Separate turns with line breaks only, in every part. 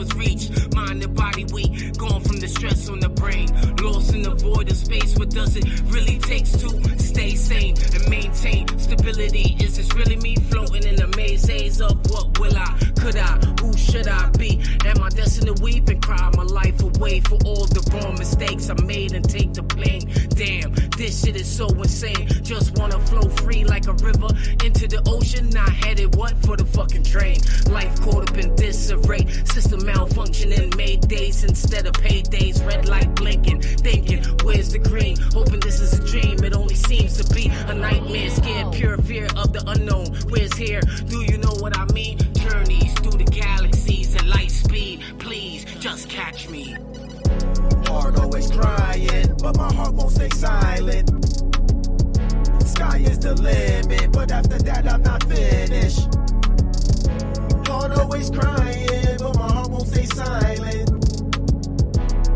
one's reach. Mind and body weak, gone from the stress on the brain. Lost in the void of space, what does it really takes to stay sane and maintain stability? Is this really me floating in a maze of what will I, could I, who should I be? Am I destined to weep and cry my life away for all the wrong mistakes I made and take the blame? Damn, this shit is so insane. Just wanna flow free like a river into the ocean. Not headed what for the fucking drain. Life caught up in disarray, system malfunctioning, made days instead of paydays. Red light blinking, thinking where's the green? Hoping this is a dream, it only seems to be a nightmare. Scared, pure fear of the unknown. Where's here? Do you know what I mean? Journeys through the galaxies at light speed. Please just catch me.
Heart always crying, but my heart won't stay silent. Sky is the limit, but after that I'm not finished. Heart always crying, but my heart won't stay silent.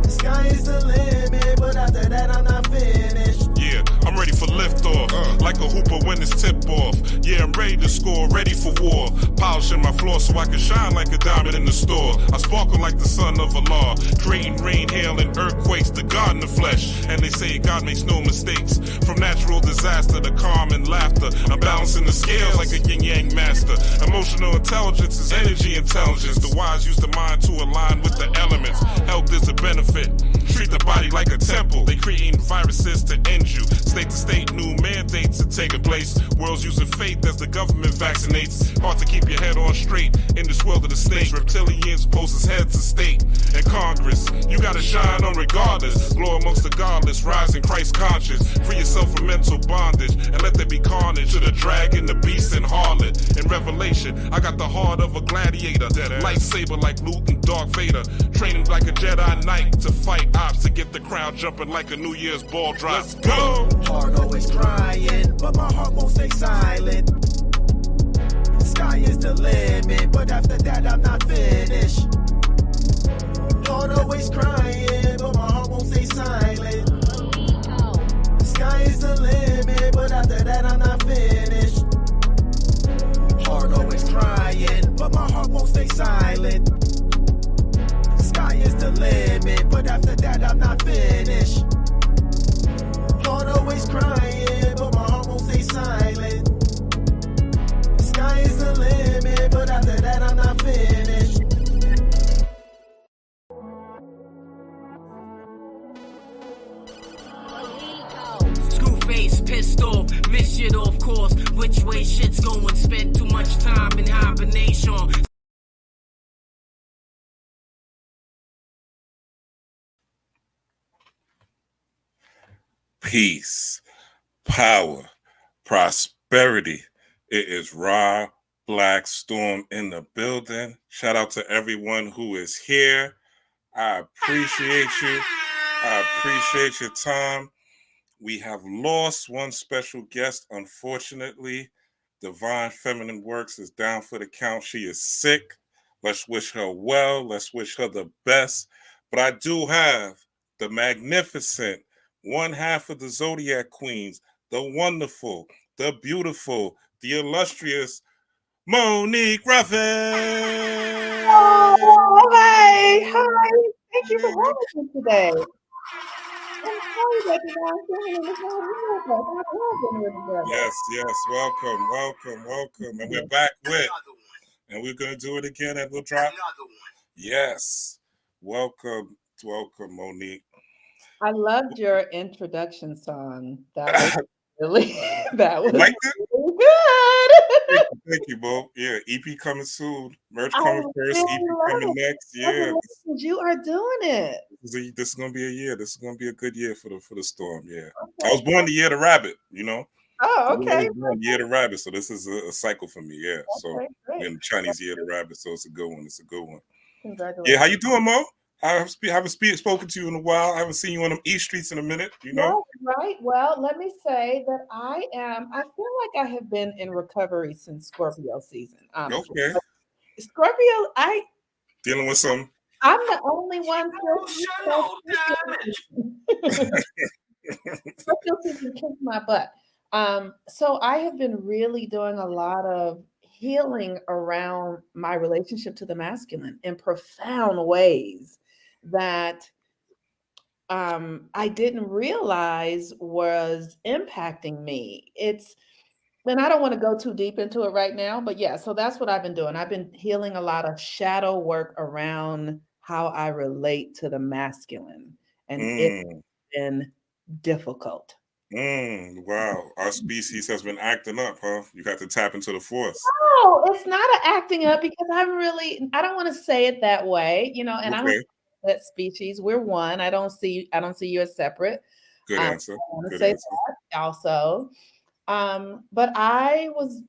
Sky is the limit, but after that I'm not finished.
Yeah, I'm ready for liftoff, like a hooper when it's tip off. Yeah, I'm ready to score, ready for war. Polishing my floor so I can shine like a diamond in the store. I sparkle like the son of Allah, creating rain, hail, and earthquakes, the God in the flesh. And they say God makes no mistakes. From natural disaster to calm and laughter, I'm balancing the scales like a yin-yang master. Emotional intelligence is energy intelligence. The wise use the mind to align with the elements. Health is a benefit. Treat the body like a temple. They creating viruses to end you. State to state, new mandates are taking place. World's using faith as the government vaccinates. Hard to keep your head on straight in this world of the snakes. Reptilians pose as heads of state and Congress. You gotta shine on regardless. Glow amongst the godless, rise in Christ conscious. Free yourself from mental bondage and let there be carnage to the dragon, the beast, and harlot. In Revelation, I got the heart of a gladiator. Lightsaber like Luke and Darth Vader. Training like a Jedi Knight to fight ops to get the crowd jumping like a New Year's ball drop. Let's go!
Heart always crying, but my heart won't stay silent. Sky is the limit, but after that I'm not finished. Heart always crying, but my heart won't stay silent. Sky is the limit, but after that I'm not finished. Heart always crying, but my heart won't stay silent. Sky is the limit, but after that I'm not finished. Heart always crying, but my heart won't stay silent. Sky is the limit, but after that I'm not finished.
Screw face, pissed off, miss shit off course. Which way shit's going? Spent too much time in hibernation.
Peace, power, prosperity. It is Ra Black Storm in the building. Shout out to everyone who is here. I appreciate you. I appreciate your time. We have lost one special guest, unfortunately. Divine Feminine Works is down for the count. She is sick. Let's wish her well. Let's wish her the best. But I do have the magnificent one half of the Zodiac Queens, the wonderful, the beautiful, the illustrious Monique Ruffin.
Oh, hi. Thank you for having me today. I'm sorry that you guys didn't
Yes. Welcome. And we're back with, and we're going to do it again, and we'll drop. Yes. Welcome, Monique.
I loved your introduction song. That was really,
like
really good.
Thank you, Bo. Yeah, EP coming soon. Merch coming first, EP coming next. Yeah,
you are doing it.
This is gonna be a year. This is gonna be a good year for the storm. Yeah, okay. I was born the year of the rabbit. You know.
Oh, okay.
Year of the rabbit. So this is a cycle for me. Yeah. Okay, so
great.
In the Chinese year of the rabbit. So it's a good one.
Congratulations.
Yeah. How you doing, Mo? I haven't spoken to you in a while. I haven't seen you on them East Streets in a minute, you know?
Right. Well, let me say that I feel like I have been in recovery since Scorpio season. Honestly.
Okay.
Scorpio,
dealing with some.
I'm the only one. Scorpio season kicked my butt. So I have been really doing a lot of healing around my relationship to the masculine in profound ways that I didn't realize was impacting me. And I don't want to go too deep into it right now, but yeah, so that's what I've been doing. I've been healing a lot of shadow work around how I relate to the masculine, and it's
Mm,
been difficult.
wow. Our species has been acting up, huh? You got to tap into the force.
No, it's not an acting up because I don't want to say it that way, and I don't
Okay.
that species. We're one. I don't see you as separate.
Good answer.
I want to
Good
say
answer.
that also. But I was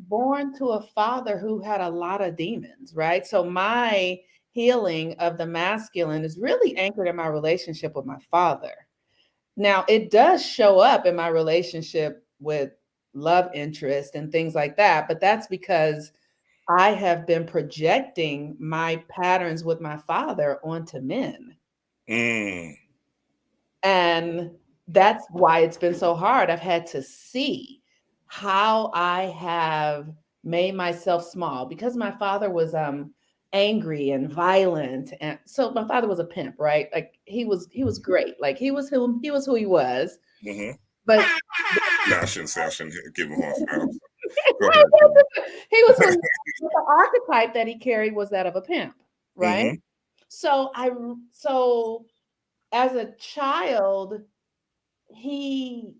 born to a father who had a lot of demons, right? So my healing of the masculine is really anchored in my relationship with my father. Now, it does show up in my relationship with love interest and things like that, but that's because I have been projecting my patterns with my father onto men.
Mm,
And that's why it's been so hard. I've had to see how I have made myself small because my father was angry and violent. And so my father was a pimp, right? Like he was great. Like he was who he was.
mm-hmm.
But
No, I shouldn't give him horn fouls. Go ahead.
he was who the archetype that he carried was that of a pimp, right?
Mm-hmm.
So as a child, he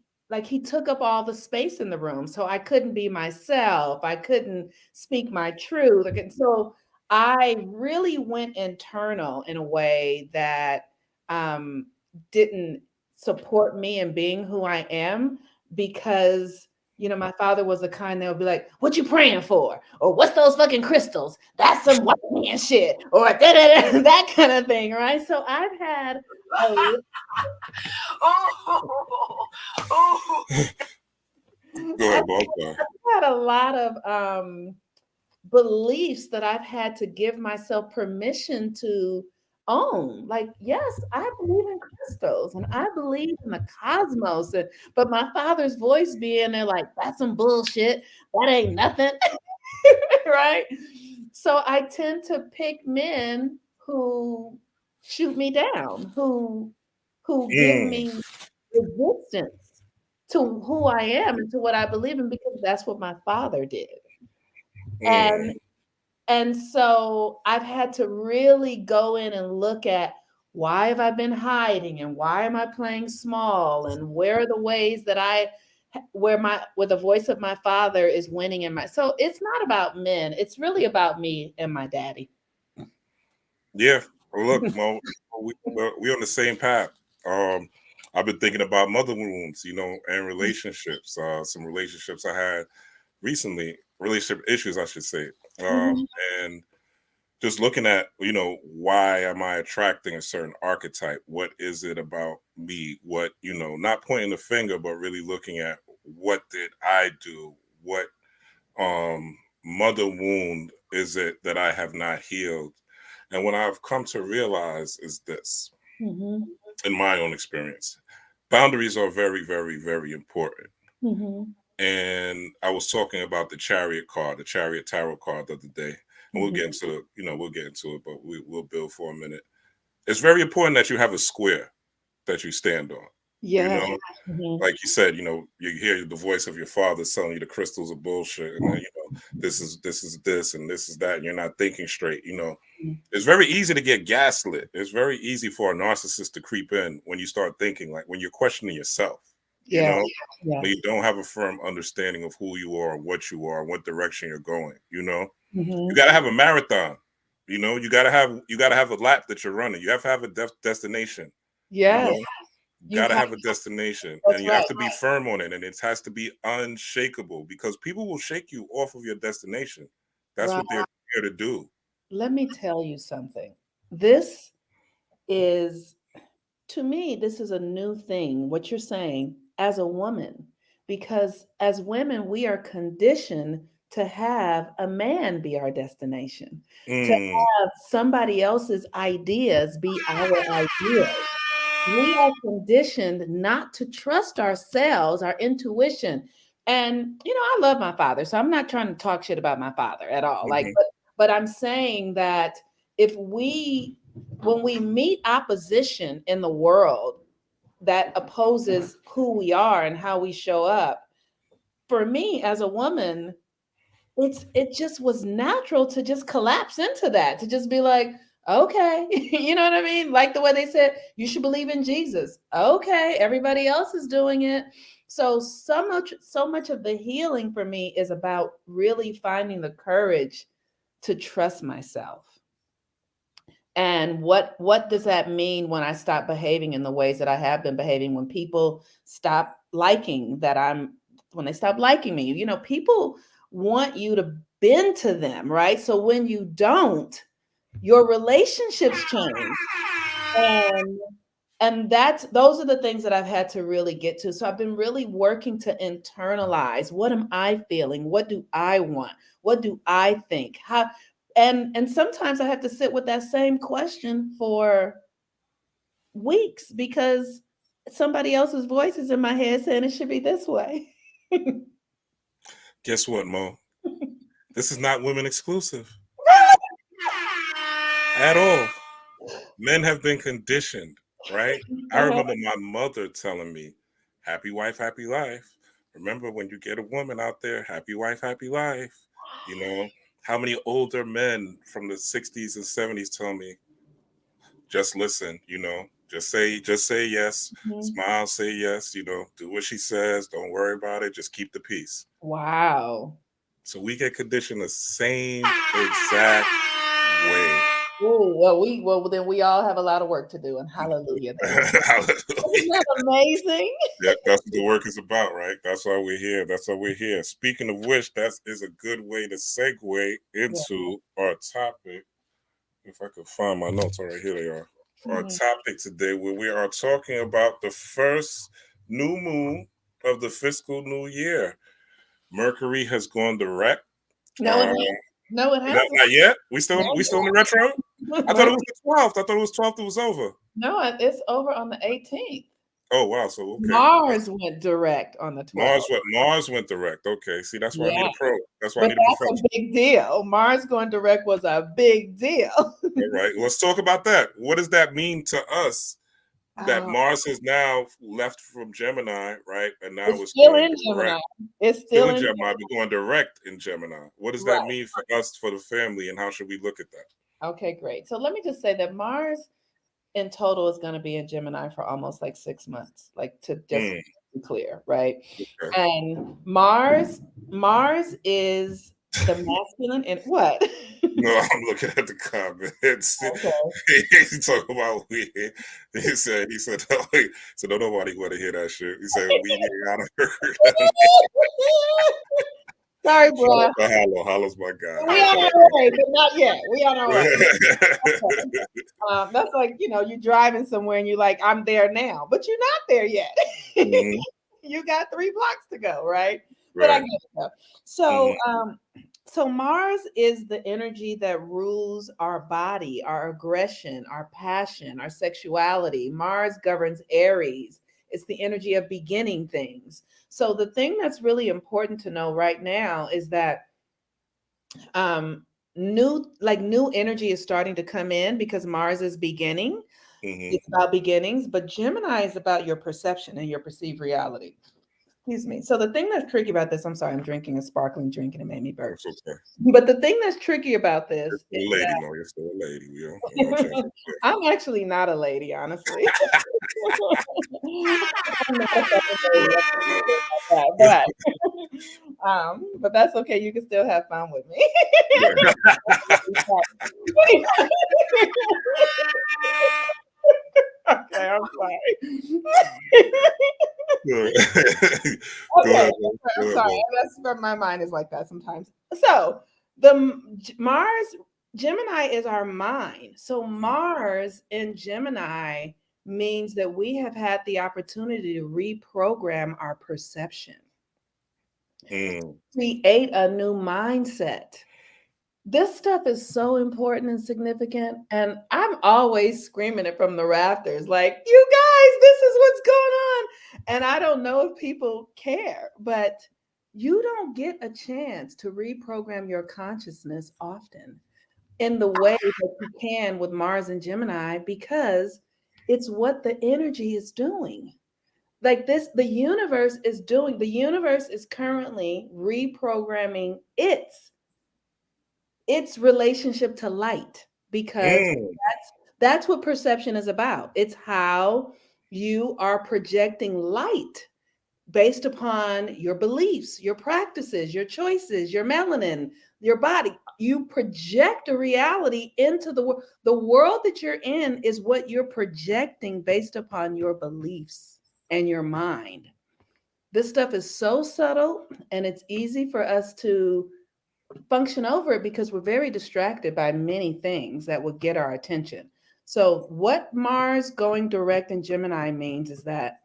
he took up all the space in the room, so I couldn't be myself, I couldn't speak my truth. Like, and so I really went internal in a way that um didn't support me in being who I am, because my father was the kind that would be like, what you praying for, or what's those fucking crystals, that's some white man shit, or that kind of thing, right? So I've had a
Go
I've
ahead, Bob.
had a lot of beliefs that I've had to give myself permission to own. Like, yes, I believe in crystals and I believe in the cosmos, but my father's voice being there, like, that's some bullshit. That ain't nothing. Right? So I tend to pick men who shoot me down, who give
Mm,
me resistance to who I am and to what I believe in, because that's what my father did.
mm,
And and so I've had to really go in and look at, why have I been hiding, and why am I playing small, and where are the ways that where the voice of my father is winning in my. So it's not about men, it's really about me and my daddy.
yeah. Well, look, Mo, we on the same path. Um, I've been thinking about mother wounds, and relationships. Some relationships I had recently, relationship issues, I should say. Um,
Mhm.
and just looking at, why am I attracting a certain archetype? What is it about me? What, not pointing the finger, but really looking at, what did I do? What mother wound is it that I have not healed? And what I've come to realize is this,
Mhm.
in my own experience, boundaries are very, very, very important.
Mhm.
And I was talking about the chariot card, the chariot tarot card the other day. And we'll
Mhm.
get into it, we'll get into it, but we'll build for a minute. It's very important that you have a square that you stand on. You
Yeah.
know,
Mhm.
like you said, you hear the voice of your father telling you the crystals are bullshit, and then this and this is that, and you're not thinking straight. It's very easy to get gaslit. It's very easy for a narcissist to creep in when you start thinking, like when you're questioning yourself. You
Yeah.
know, when
Yes.
you don't have a firm understanding of who you are, what direction you're going. You
Mhm.
got to have a marathon. You got to have a lap that you're running. You have to have a destination. You
Yes.
know,
You
got to
have.
have a destination, and
That's
you have
right.
to be firm on it, and it has to be unshakable, because people will shake you off of your destination. That's
Right.
what they're here to do.
Let me tell you something. This is, to me, this is a new thing, what you're saying, as a woman, because as women, we are conditioned to have a man be our destination, to
Mm,
have somebody else's ideas be our ideas. We are conditioned not to trust ourselves, our intuition, And I love my father, so I'm not trying to talk shit about my father at all. Like,
Mhm.
but I'm saying that when we meet opposition in the world that opposes who we are and how we show up, for me as a woman, it just was natural to just collapse into that, to just be like, okay, you know what I mean? Like the way they said, you should believe in Jesus. Okay, everybody else is doing it. So much of the healing for me is about really finding the courage to trust myself. And what does that mean when I stop behaving in the ways that I have been behaving? When people stop liking that when they stop liking me, people want you to bend to them, right? So when you don't, your relationships change. And those are the things that I've had to really get to. So I've been really working to internalize, what am I feeling? What do I want? What do I think? How and sometimes I have to sit with that same question for weeks because somebody else's voice is in my head saying it should be this way.
Guess what, Mo? This is not women exclusive at all. Men have been conditioned, right? I
Uh-huh.
remember my mother telling me, happy wife, happy life. Remember, when you get a woman out there, happy wife, happy life. You know, how many older men from the 60s and 70s tell me, just listen, just say yes,
Mhm.
smile, say yes, do what she says, don't worry about it, just keep the peace.
Wow.
So we get conditioned the same exact way.
Oh, well then we all have a lot of work to do, and hallelujah there is. Isn't
Hallelujah.
that amazing?
Yeah, that's what the work is about, right? That's why we're here. That's why we're here. Speaking of which, that is a good way to segue
Yeah.
into our topic. If I could find my notes, all right, here they are. Our
Mhm.
topic today, where we are talking about the first new moon of the fiscal new year. Mercury has gone direct.
No, it
Um,
hasn't. No, it hasn't.
not yet. We
No,
still in the retro. I thought it was the 12th. I thought it was 12th. It was over.
no, it's over on the 18th.
Oh wow. So okay.
Mars went direct on the 12th.
Mars went direct. Okay. See, that's why I need
Yeah,
a pro. That's why I
but
need a
that's a
professional.
big deal. Mars going direct was a big deal.
All right. Let's talk about that. What does that mean to us? That
Oh,
Mars has now left from Gemini, right? And now
it's
it's
still
going
in
direct.
Gemini. It's
Still
still
in
in
Gemini, but going direct in Gemini. What does that
right.
mean for us, for the family, and how should we look at that?
Okay, great. So let me just say that Mars in total is going to be in Gemini for almost like 6 months, like to just
Mm,
be clear, right?
okay.
And Mars is the masculine and what?
No, I'm looking at the comments.
Okay.
He talking about we. He said, so don't nobody want to hear that shit. He said we ain't got to.
Sorry,
Shout
bro.
out to Hollow. Hollow's my guy.
We
Shout
on
out
our way, but not yet. We on our way.
to
That's like, you're driving somewhere and you're like, I'm there now, but you're not there yet.
Mhm.
You got 3 blocks to go, right? But I
Right.
get it though.
Mhm.
So Mars is the energy that rules our body, our aggression, our passion, our sexuality. Mars governs Aries. It's the energy of beginning things. So the thing that's really important to know right now is that um new energy is starting to come in because Mars is beginning.
Mhm.
It's about beginnings, but Gemini is about your perception and your perceived reality. Excuse me. So the thing that's tricky about this, I'm sorry, I'm drinking a sparkling drink and it made me burp.
That's okay.
But the thing that's tricky about
You're
this
still a
is
lady, Mo. You're still a lady. We don't change
that I'm actually not a lady, honestly. I'm not a fucking lady. I can't say that, but that's okay. You can still have fun with me.
that.
Okay, I'm sorry.
Go
Okay,
ahead, Mo. Go
I'm
ahead,
sorry.
Mo.
That's where my mind is like that sometimes. So the Mars Gemini is our mind. So Mars in Gemini means that we have had the opportunity to reprogram our perception,
Mm.
create a new mindset. This stuff is so important and significant. And I'm always screaming it from the rafters like, you guys, this is what's going on. And I don't know if people care, but You don't get a chance to reprogram your consciousness often in the way that you can with Mars and Gemini, because it's what the energy is doing. Like this, the universe is currently reprogramming its relationship to light, because
Mm.
that's what perception is about. It's how you are projecting light based upon your beliefs, your practices, your choices, your melanin, your body. You project a reality into the world. The world that you're in is what you're projecting based upon your beliefs and your mind. This stuff is so subtle, and it's easy for us to function over it because we're very distracted by many things that would get our attention. So, what Mars going direct in Gemini means is that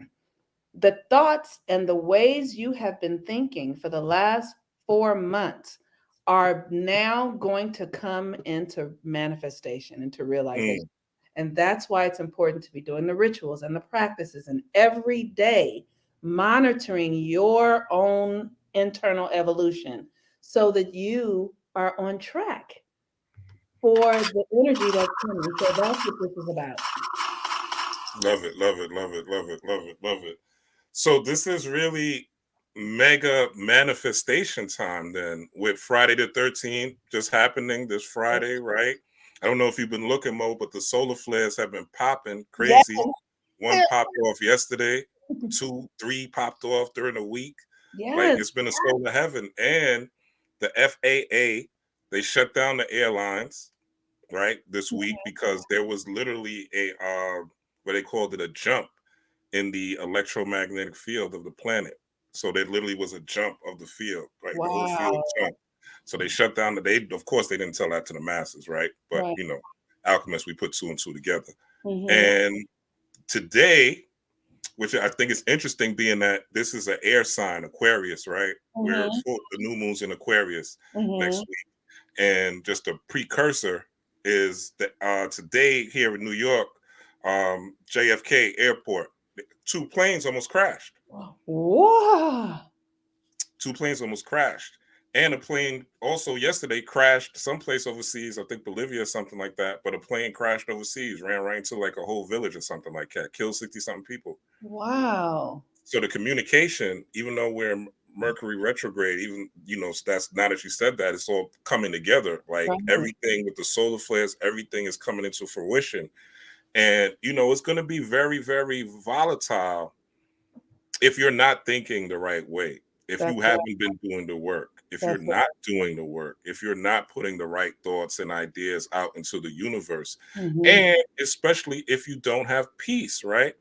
the thoughts and the ways you have been thinking for the last 4 months are now going to come into manifestation, into realization.
Mm.
And that's why it's important to be doing the rituals and the practices and every day monitoring your own internal evolution so that you are on track for the energy that's coming. So that's what this is about.
Love it, love it, love it, love it, love it, love it. So this is really mega manifestation time then, with Friday the 13th just happening this Friday, right? I don't know if you've been looking, Mo, but the solar flares have been popping
Yes.
crazy. One popped off yesterday, two, three popped off during the week. Like,
Yes.
it's been a solar heaven. And the FAA, they shut down the airlines, right, this week because there was literally a what they called it, a jump in the electromagnetic field of the planet. So there literally was a jump of the field, right? The whole field
Wow.
jumped. So they shut down they of course they didn't tell that to the masses, right? But
Right.
alchemists, we put two and two together.
Mm-hmm.
And today, which I think is interesting, being that this is an air sign, Aquarius, right? We're
Mm-hmm.
the new moon's in Aquarius
Mm-hmm.
next week. And just a precursor is that today here in New York, JFK Airport, two planes almost crashed.
Wow.
Two planes almost crashed. And a plane also yesterday crashed someplace overseas, I think Bolivia or something like that. But a plane crashed overseas, ran right into like a whole village or something like that, killed 60 something people.
Wow.
So the communication, even though we're Mercury retrograde, even, that's, now that you said that, it's all coming together. Like,
Right.
everything with the solar flares, everything is coming into fruition. And, it's going to be very, very volatile if you're not thinking the right way, if
That's
you
right.
haven't been doing the work, if you're
That's
not doing the work, if you're not putting the right thoughts and ideas out into the universe,
right. Mm-hmm.
and especially if you don't have peace, right?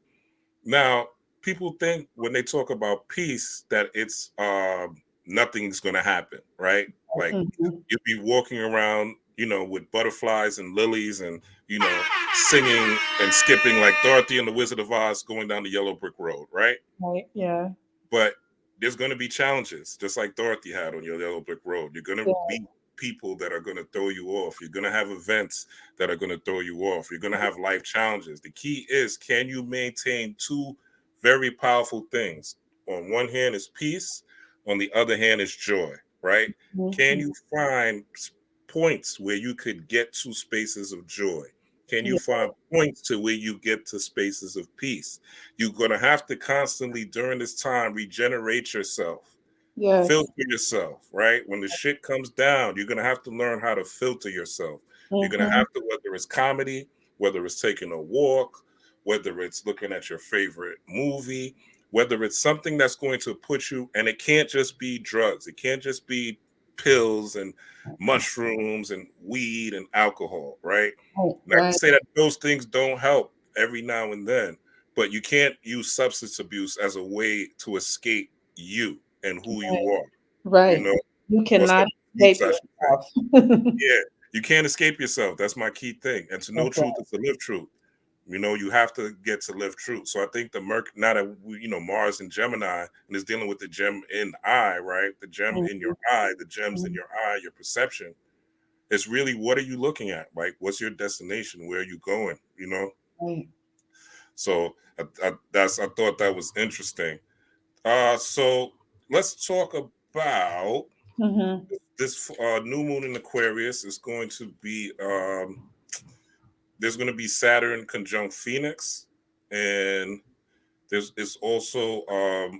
Now, people think when they talk about peace that it's nothing's going to happen, right? Like,
Mm-hmm.
you'll be walking around, with butterflies and lilies and, singing and skipping like Dorothy and the Wizard of Oz going down the yellow brick road, right?
Right. Yeah.
But there's going to be challenges, just like Dorothy had on your yellow brick road. You're going to
Yeah.
meet people that are going to throw you off. You're going to have events that are going to throw you off. You're going to have life challenges. The key is, can you maintain two very powerful things? On one hand is peace, on the other hand is joy, right? Can
Mm-hmm.
you find points where you could get to spaces of joy? Can you
Yeah.
find points to where you get to spaces of peace? You're going to have to constantly, during this time, regenerate yourself,
Yes.
filter yourself, right? When the shit comes down, you're going to have to learn how to filter yourself. You're going to
Mm-hmm.
have to, whether it's comedy, whether it's taking a walk, whether it's looking at your favorite movie, whether it's something that's going to put you, and it can't just be drugs. It can't just be pills and mushrooms and weed and alcohol, right?
Right.
Not to
Right.
say that those things don't help every now and then, but you can't use substance abuse as a way to escape you and who you are, you
Right.
know,
You
or
cannot
substance abuse,
escape
I should say.
yourself.
Yeah, you can't escape yourself. That's my key thing. And to know
That's right.
truth is to live truth. You have to get to live truth. So I think now that Mars and Gemini, and is dealing with the gem in eye, right? The gem in your eye, the gems in
Mhm.
your eye, your perception. It's really, what are you looking at? Like, what's your destination? Where are you going?
Right.
So I thought that was interesting. So let's talk about
Mhm.
this new moon in Aquarius is going to be there's going to be Saturn conjunct Phoenix, and there's it's also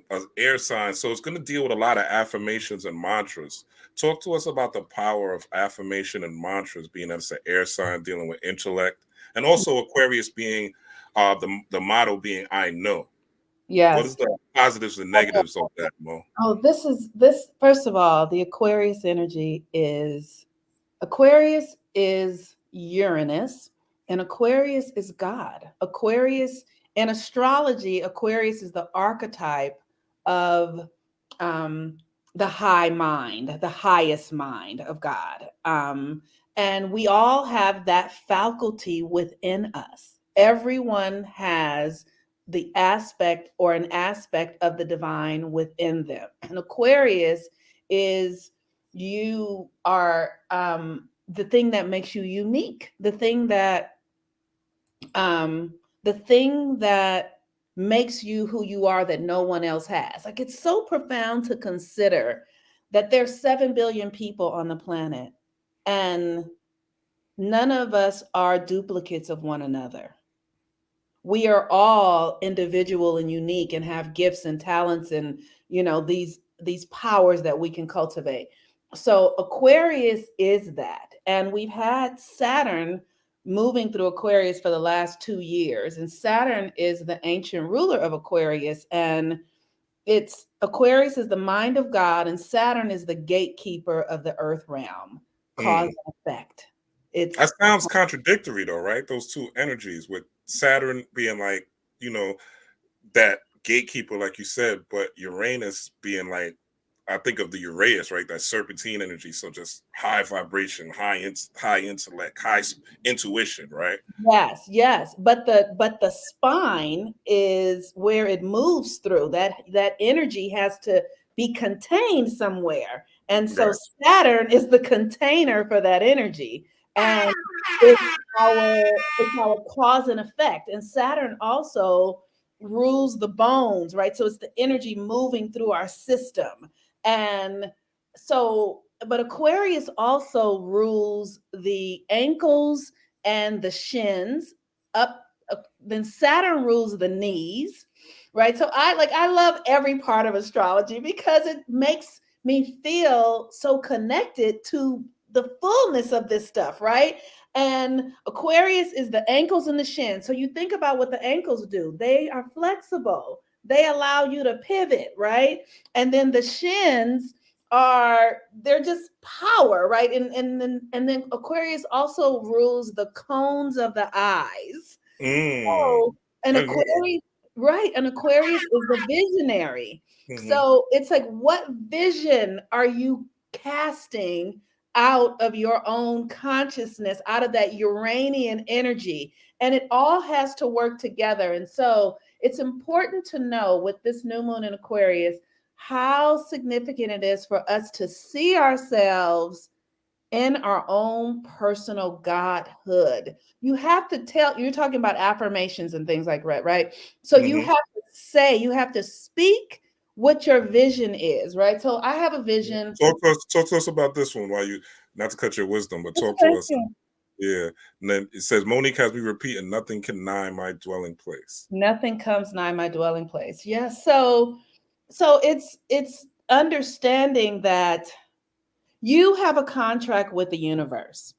an air sign, so it's going to deal with a lot of affirmations and mantras. Talk to us about the power of affirmation and mantras, being as an air sign dealing with intellect, and also Aquarius being the motto being "I know." What is
Yes.
the positives and negatives of that, Mo?
Oh, this first of all, the Aquarius energy is Aquarius is Uranus, and Aquarius is God. Aquarius in astrology, Aquarius is the archetype of um, the high mind, the highest mind of God. And we all have that faculty within us. Everyone has the aspect or an aspect of the divine within them. And Aquarius is you are the thing that makes you unique, um, the thing that makes you who you are that no one else has. Like it's so profound to consider that there's 7 billion people on the planet and none of us are duplicates of one another. We are all individual and unique and have gifts and talents and these powers that we can cultivate. So Aquarius is that, and we've had Saturn moving through Aquarius for the last 2 years, and Saturn is the ancient ruler of Aquarius, and it's Aquarius is the mind of God and Saturn is the gatekeeper of the earth realm, cause
Mm.
and effect.
That
It's
sounds contradictory, though, right? Those two energies, with Saturn being like, you know, that gatekeeper, like you said, but Uranus being like, I think of the Uranus, right? That serpentine energy. So just high vibration, high intellect, intuition, right?
Yes, yes, but the spine is where it moves through. That energy has to be contained somewhere. And so
Right.
Saturn is the container for that energy. And it's it's our cause and effect. And Saturn also rules the bones, right? So it's the energy moving through our system. And so, but Aquarius also rules the ankles and the shins then Saturn rules the knees, right? So I love every part of astrology because it makes me feel so connected to the fullness of this stuff, right? And Aquarius is the ankles and the shins. So you think about what the ankles do. They are flexible. They allow you to pivot, right? And then the shins they're just power, right? And then Aquarius also rules the cones of the eyes.
Mm.
So an
I didn't know that.
Aquarius, right? An Aquarius is the visionary.
Mhm.
So it's like, what vision are you casting out of your own consciousness, out of that Uranian energy? And it all has to work together. And so it's important to know with this new moon in Aquarius how significant it is for us to see ourselves in our own personal godhood. You have to you're talking about affirmations and things like that, right? So you
Mhm.
have to you have to speak what your vision is, right? So I have a vision.
Talk to us about this one while you, not to cut your wisdom, but talk to us. Yeah. And then it says, Monique has me repeating, nothing can nigh my dwelling place.
Nothing comes nigh my dwelling place. Yes. So it's understanding that you have a contract with the universe.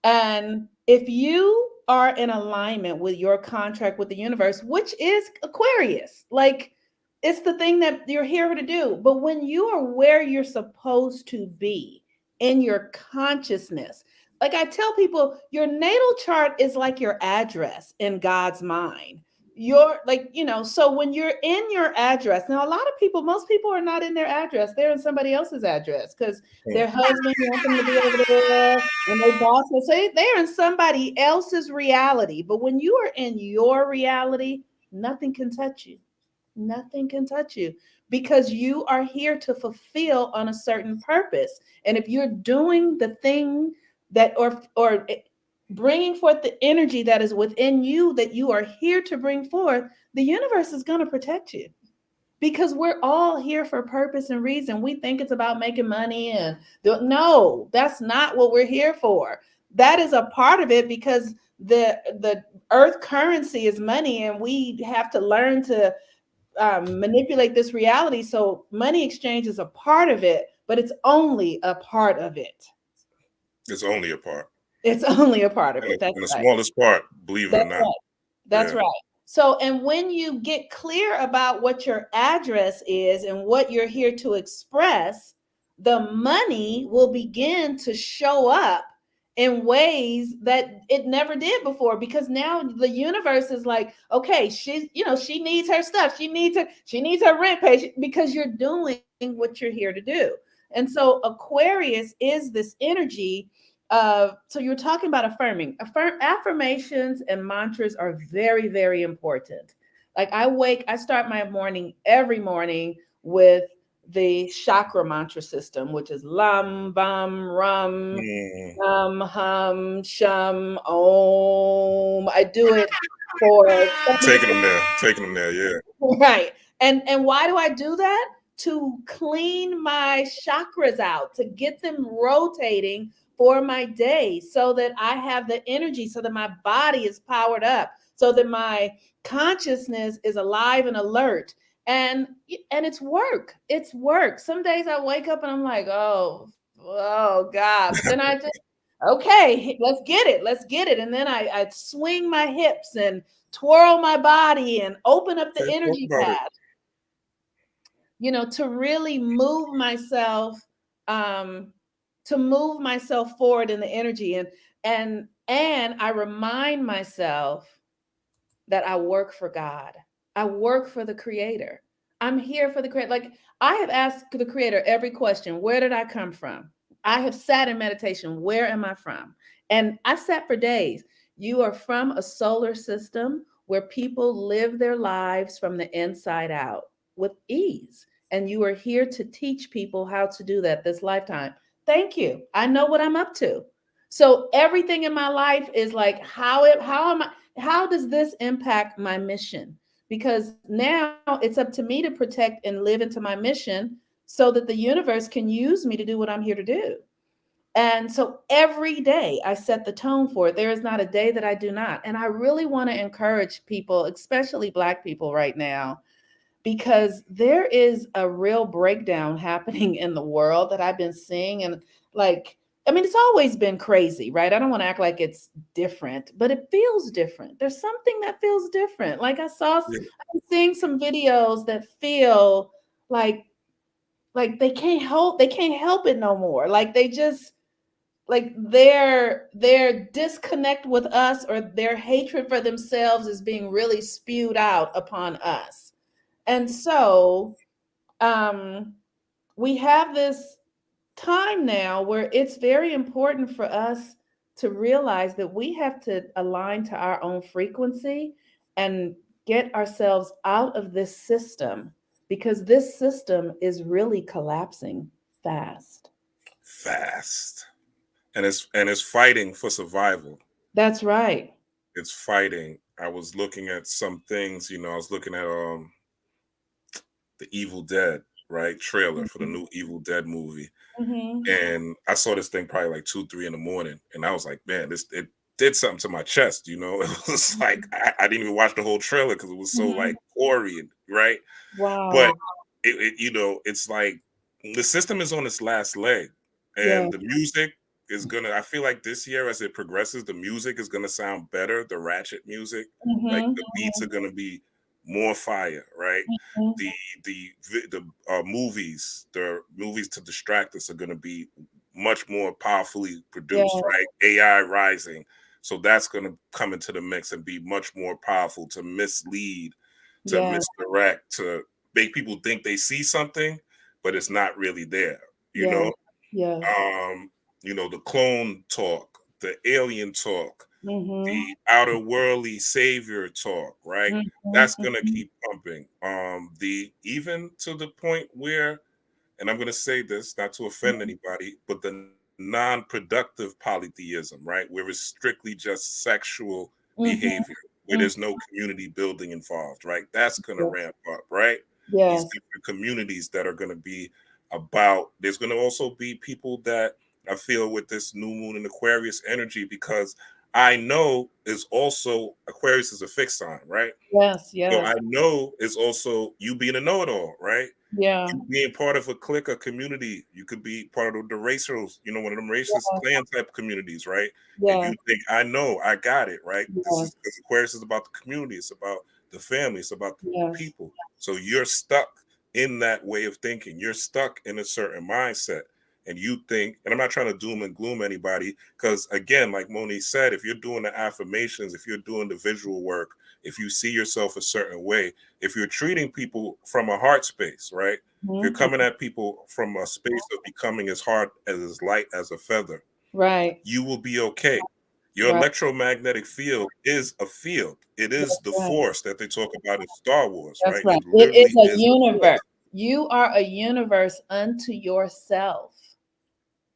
And if you are in alignment with your contract with the universe, which is Aquarius, like it's the thing that you're here to do. But when you are where you're supposed to be in your consciousness, like I tell people, your natal chart is like your address in God's mind. You're like, so when you're in your address, now a lot of people, most people are not in their address, they're in somebody else's address because
Mm.
their husband wants them to be over there and they boss will say they're in somebody else's reality. But when you are in your reality, nothing can touch you. Nothing can touch you because you are here to fulfill on a certain purpose. And if you're doing the thing that or bringing forth the energy that is within you that you are here to bring forth, the universe is going to protect you because we're all here for purpose and reason. We think it's about making money, and no, that's not what we're here for. That is a part of it, because the earth currency is money, and we have to learn to manipulate this reality. So money exchange is a part of it, but it's only a part of it.
It's only a part.
It's only a part of
And
it. That's
the
right.
smallest part, believe it or
That's
not.
right. That's
Yeah.
right. So, and when you get clear about what your address is and what you're here to express, the money will begin to show up in ways that it never did before, because now the universe is like, okay, she's, she needs her stuff. She needs her rent paid, because you're doing what you're here to do. And so Aquarius is this energy. So you're talking about affirming. Affirmations and mantras are very, very important. Like I start my morning every morning with the chakra mantra system, which is lam, bam, rum,
Mm.
hum, shum, om. I do it for
Taking them there, yeah.
right. And why do I do that? To clean my chakras out, to get them rotating for my day, so that I have the energy, so that my body is powered up, so that my consciousness is alive and alert. And it's work. It's work. Some days I wake up and I'm like, oh God. But then I just, okay, let's get it. Let's get it. And then I swing my hips and twirl my body and open up the
Okay, talk
energy
about it.
pad, to really move myself, um, to move myself forward in the energy. And I remind myself that I work for God. I work for the creator. I'm here for the creator. Like, I have asked the creator every question. Where did I come from? I have sat in meditation. Where am I from? And I sat for days. You are from a solar system where people live their lives from the inside out with ease. And you are here to teach people how to do that this lifetime. Thank you. I know what I'm up to. So everything in my life is like, how does this impact my mission? Because now it's up to me to protect and live into my mission, so that the universe can use me to do what I'm here to do. And so every day I set the tone for it. There is not a day that I do not. And I really want to encourage people, especially Black people right now, because there is a real breakdown happening in the world that I've been seeing. And like, I mean, it's always been crazy, right? I don't want to act like it's different, but it feels different. There's something that feels different. Like
Yeah.
I'm seeing some videos that feel like they can't help it no more. Like they just, like their disconnect with us, or their hatred for themselves, is being really spewed out upon us. And so um, we have this time now where it's very important for us to realize that we have to align to our own frequency and get ourselves out of this system, because this system is really collapsing fast.
Fast. And it's fighting for survival.
That's right.
It's fighting. I was looking at some things, I was looking at the Evil Dead, right? Trailer for the
Mhm.
new Evil Dead movie.
Mhm.
And I saw this thing probably like 2, 3 in the morning. And I was like, man, it did something to my chest, It was like I didn't even watch the whole trailer because it was so
Mhm.
like gory, right? But
Wow.
it's like the system is on its last leg,
Yeah.
and the music is gonna. I feel like this year, as it progresses, the music is gonna sound better. The ratchet music, like
Mhm.
the beats are gonna be more fire, right?
Mhm.
The the movies to distract us are gonna be much more powerfully
Yeah.
produced, right? AI rising, so that's gonna come into the mix and be much more powerful to mislead, to
Yeah.
misdirect, to make people think they see something, but it's not really there. You
Yeah.
know,
Yes.
um, the clone talk, the alien talk,
Mhm.
the outer worldly savior talk, right?
Mhm.
That's gonna
Mhm.
keep pumping. The even to the point where, and I'm gonna say this not to offend anybody, but the non-productive polytheism, right? Where it's strictly just sexual
Mhm.
behavior, where
Mhm.
there's no community building involved, right? That's gonna
Yeah.
ramp up, right? these
Yes.
different communities that are going to be about. There's going to also be people that I feel with this new moon in Aquarius energy, because I know is also Aquarius is a fixed sign, right?
Yes.
So
Yes.
I know it's also you being a know-it-all, right?
Yeah.
You being part of a clique, a community. You could be part of the racers, one of them racist clan type communities, right? And
Yeah.
you think, I know, I got it, right? This
Yes.
is because Aquarius is about the community, it's about the family, it's about the
Yes.
people. So you're stuck in that way of thinking. You're stuck in a certain mindset. And you think, and I'm not trying to doom and gloom anybody, because again, like Monique said, if you're doing the affirmations, if you're doing the visual work, if you see yourself a certain way, if you're treating people from a heart space, right? If you're
Mhm.
coming at people from a space of becoming as hard as light as a feather,
Right.
you will be okay. Your
Right.
electromagnetic field is a field. It is the
Right.
force that they talk about in Star Wars,
That's
right?
right.
It
It is
literally
a
is the
universe.
force.
You are a universe unto yourself.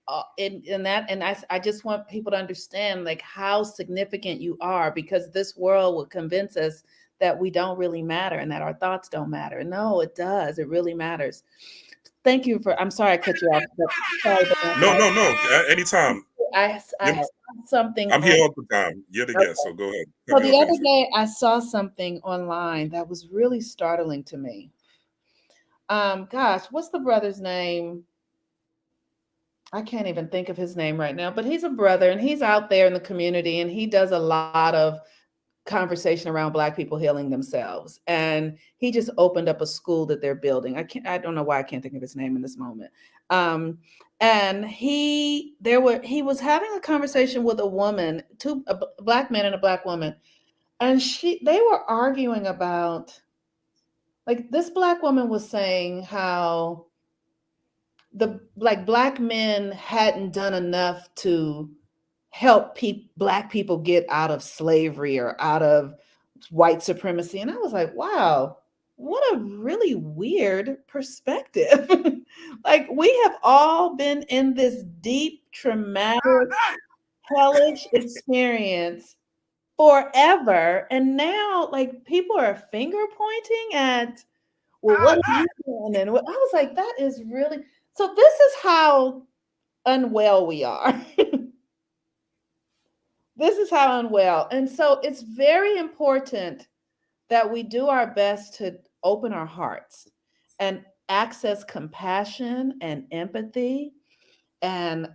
I just want people to understand like how significant you are, because this world will convince us that we don't really matter and that our thoughts don't matter. No, it does. It really matters. Thank you for. I'm sorry I cut you off. But sorry,
No, no, no. Anytime.
I saw something
I'm
on.
here all the time. You're the guest,
Okay.
so go ahead.
So
Cut me
the
off
other
anytime.
day I saw something online that was really startling to me. Gosh, what's the brother's name? I can't even think of his name right now, but he's a brother and he's out there in the community and he does a lot of conversation around Black people healing themselves. And he just opened up a school that they're building. I don't know why I can't think of his name in this moment. Um, and he was having a conversation with a woman, a Black man and a Black woman, and they were arguing about, like, this Black woman was saying how Black men hadn't done enough to help Black people get out of slavery or out of white supremacy. And I was like, wow, what a really weird perspective. Like, we have all been in this deep, traumatic, hellish experience forever. And now, like, people are finger pointing at, well, what are you doing? And I was like, that is really, so this is how unwell we are. This is how unwell. And so it's very important that we do our best to open our hearts and access compassion and empathy and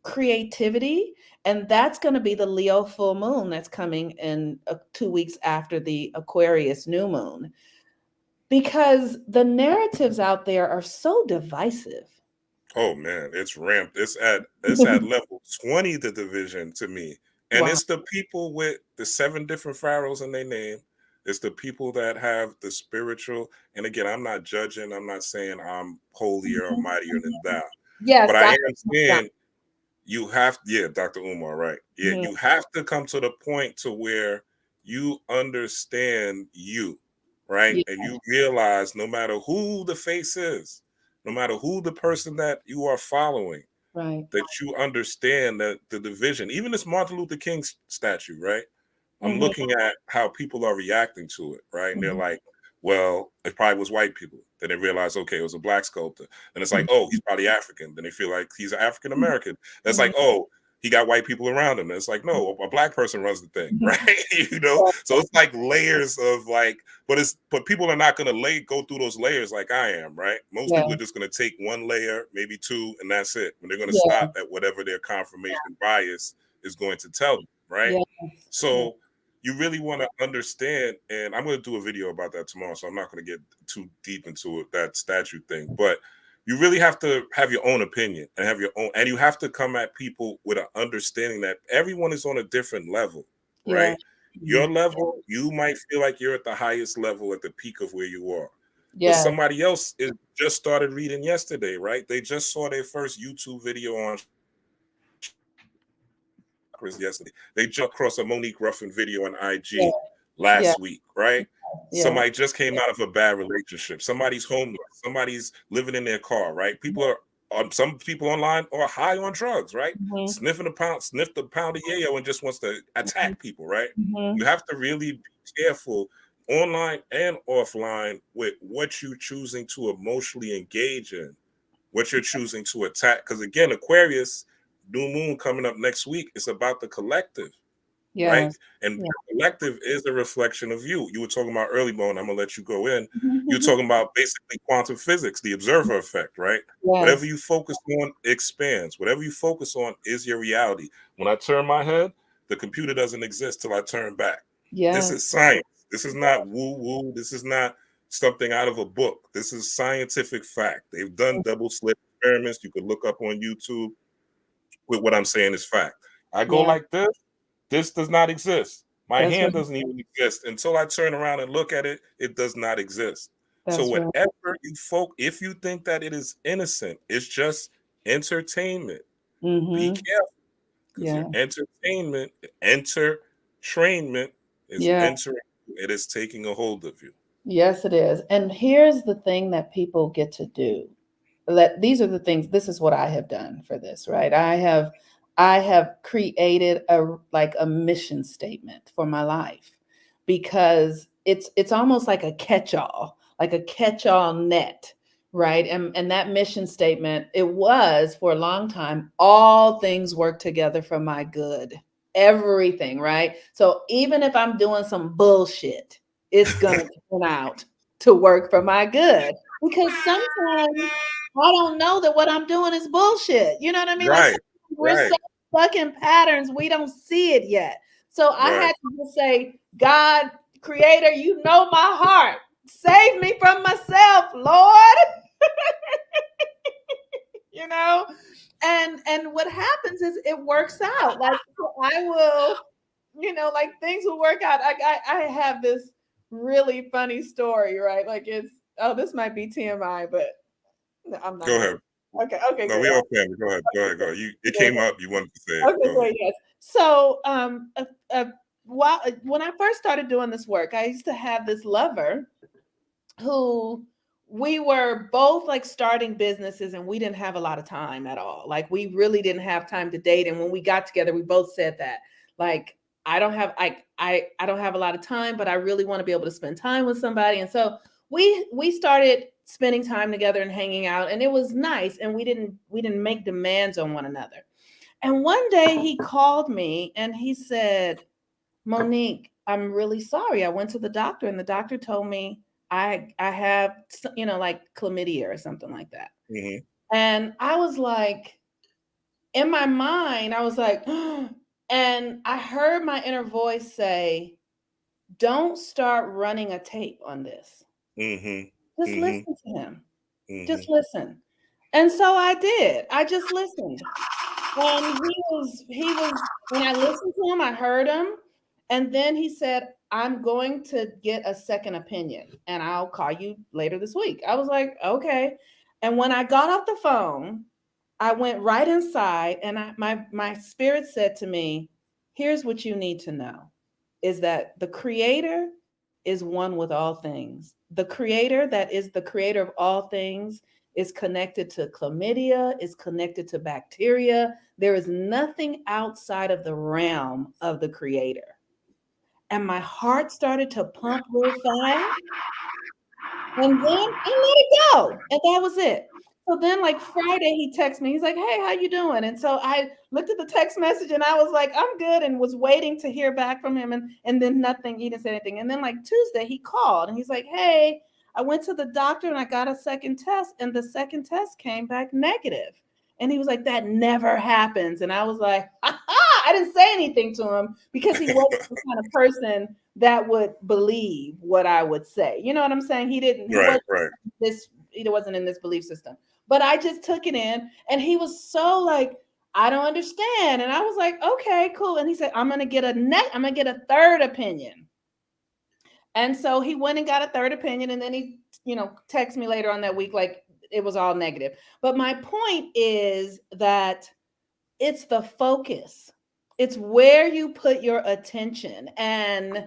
creativity. And that's going to be the Leo full moon that's coming in 2 weeks after the Aquarius new moon, because the narratives out there are so divisive.
Oh man, it's ramped. It's at level 20, the division to me. And
Wow.
it's the people with the 7 different pharaohs in their name. It's the people that have the spiritual. And again, I'm not judging. I'm not saying I'm holier or mightier than thou.
Yes,
But I
Dr.
am saying you have, yeah, Dr. Umar, right? Yeah,
Mhm.
you have to come to the point to where you understand you, right?
Yeah,
And you realize no matter who the face is, no matter who the person that you are following,
right.
that you understand that the division, even this Martin Luther King statue, right? I'm
Mhm,
looking at how people are reacting to it, right? And they're
mhm,
like, well, it probably was white people. Then they realize, okay, it was a Black sculptor. Then it's like,
mhm,
oh, he's probably African. Then they feel like he's African American. That's
mhm,
like, oh, he got white people around him. And it's like, no, a Black person runs the thing,
mhm.
right? So it's like layers of like, but people are not gonna go through those layers like I am, right? Most
Yeah,
people are just gonna take one layer, maybe two, and that's it. And they're gonna
yeah,
stop at whatever their confirmation bias is going to tell them, right?
yes, yeah,
So you really want to understand, and I'm going to do a video about that tomorrow, so I'm not going to get too deep into it, that statue thing, but you really have to have your own opinion and have your own, and you have to come at people with an understanding that everyone is on a different level,
yeah,
right?
mhm,
Your level, you might feel like you're at the highest level, at the peak of where you are, but
yeah,
somebody else is just started reading yesterday, right? They just saw their first YouTube video on yesterday. They just across a Monique Ruffin video on
yeah,
IG
yeah,
last week, right?
yeah,
Somebody just came out of a bad relationship. Somebody's homeless. Somebody's living in their car, right? People are some people online are high on drugs, right?
mhm,
Sniffed a pound of yayo and just wants to
mhm,
attack people, right?
mhm,
You have to really be careful online and offline, with what you're choosing to emotionally engage in, what you're choosing to attack. Because again, Aquarius, new moon coming up next week, it's about the collective, right?
Yes.
And
Yeah.
the collective is a reflection of you. You were talking about early, Bone. I'm gonna let you go in. You're talking about basically quantum physics, the observer effect, right? Whatever
Yes.
you focus on expands. Whatever you focus on is your reality. When I turn my head, the computer doesn't exist till I turn back. This
Yes.
is science. This is not woo woo. This is not something out of a book. This is scientific fact. They've done double slit experiments. You could look up on YouTube. With what I'm saying is fact. I go
Yeah.
like this. This does not exist. My
That's right.
hand doesn't even exist until I turn around and look at it. It does not exist. So
That's right.
whatever you if you think that it is innocent, it's just entertainment. Be
Mm-hmm.
careful, because your
Yeah.
entrainment is
Yeah.
entering. It is taking a hold of you.
Yes, it is. And here's the thing that people get to do. These are the things, this is what I have done for this, right? I have created a mission statement for my life, because it's almost like a catch-all net, right? And that mission statement, it was for a long time, all things work together for my good. Everything, right? So even if I'm doing some bullshit, it's gonna turn out to work for my good, because sometimes I don't know that what I'm doing is bullshit. You know what I mean? Like
Right,
sometimes we're
right,
so stuck in patterns, we don't see it yet. So I
right.
had to just say, God, Creator, you know my heart. Save me from myself, Lord. You know? And what happens is it works out. Like, so I will, like things will work out. I have this really funny story, right? Like this might be TMI, but no, I'm not
Go
gonna.
ahead.
Okay,
No,
great.
we all family. Go ahead. Go ahead. Go ahead. It
Okay,
came up. You wanted to say it.
okay,
Go ahead.
great. Yes. So, when I first started doing this work, I used to have this lover who, we were both like starting businesses, and we didn't have a lot of time at all. Like we really didn't have time to date. And when we got together, we both said that, like, I don't have a lot of time, but I really want to be able to spend time with somebody. And so we started spending time together and hanging out, and it was nice. And we didn't make demands on one another. And one day he called me and he said, Monique, I'm really sorry. I went to the doctor, and the doctor told me I have, like chlamydia or something like that.
Mm-hmm.
And I was like, in my mind, I was like, and I heard my inner voice say, don't start running a tape on this.
Mm-hmm.
Just
Mm-hmm.
listen to him.
Mm-hmm.
Just listen. And so I did. I just listened. And when I listened to him, I heard him. And then he said, I'm going to get a second opinion and I'll call you later this week. I was like, okay. And when I got off the phone, I went right inside, and my spirit said to me, here's what you need to know, is that the creator is one with all things. The creator that is the creator of all things is connected to chlamydia, is connected to bacteria. There is nothing outside of the realm of the creator. And my heart started to pump real fast. And then I let it go. And that was it. So then like Friday, he texted me. He's like, hey, how you doing? And so I looked at the text message and I was like, I'm good, and was waiting to hear back from him. And then nothing, he didn't say anything. And then like Tuesday, he called and he's like, hey, I went to the doctor and I got a second test, and the second test came back negative. And he was like, that never happens. And I was like, I didn't say anything to him because he wasn't the kind of person that would believe what I would say. You know what I'm saying?
Right. Right.
He wasn't in this belief system. But I just took it in, and he was so like, I don't understand. And I was like, okay, cool. And he said, I'm gonna get a third opinion. And so he went and got a third opinion, and then he, texted me later on that week, like it was all negative. But my point is that it's the focus. It's where you put your attention. And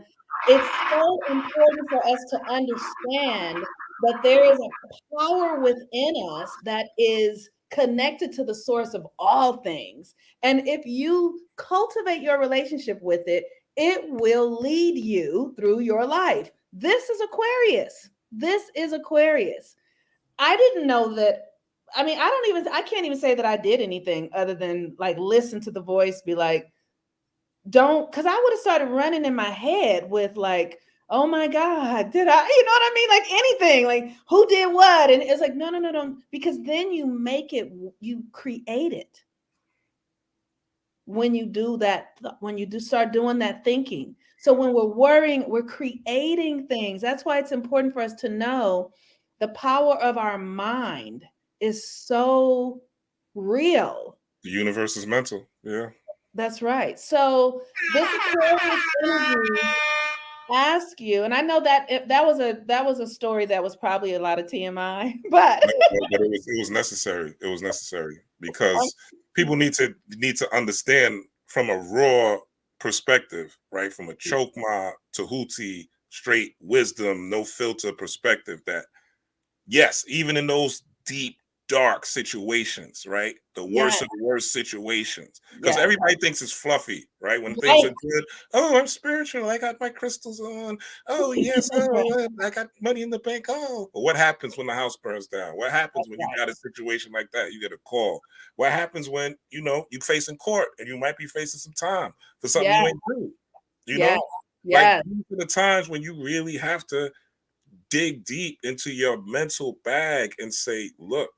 it's so important for us to understand that there is a power within us that is connected to the source of all things. And if you cultivate your relationship with it, it will lead you through your life. This is Aquarius. This is Aquarius. I didn't know that. I mean, I can't even say that I did anything other than like listen to the voice, be like, don't, because I would have started running in my head with like, oh my God, did I, you know what I mean? Like anything, like who did what? And it's like, no, no, no, no, because then you make it, you create it. When you do that, when you do start doing that thinking. So when we're worrying, we're creating things. That's why it's important for us to know the power of our mind is so real.
The universe is mental. Yeah.
That's right. So this Aquarius energy ask you, and I know that that was a story that was probably a lot of TMI, but
No, but it was necessary. It was necessary because people need to understand from a raw perspective, right? From a Chokma to Houthi, straight wisdom, no filter perspective, that yes, even in those deep, dark situations, right? The worst
yes,
of the worst situations. Because
yes,
everybody thinks it's fluffy, right? When things
right.
are good, oh, I'm spiritual. I got my crystals on. Oh, yes. Oh, I got money in the bank. Oh, but what happens when the house burns down? What happens
That's
when you
right.
got a situation like that? You get a call. What happens when, you facing court and you might be facing some time for something
Yes,
you ain't do? You
yes,
know, like
yes.
these are the times when you really have to dig deep into your mental bag and say, look,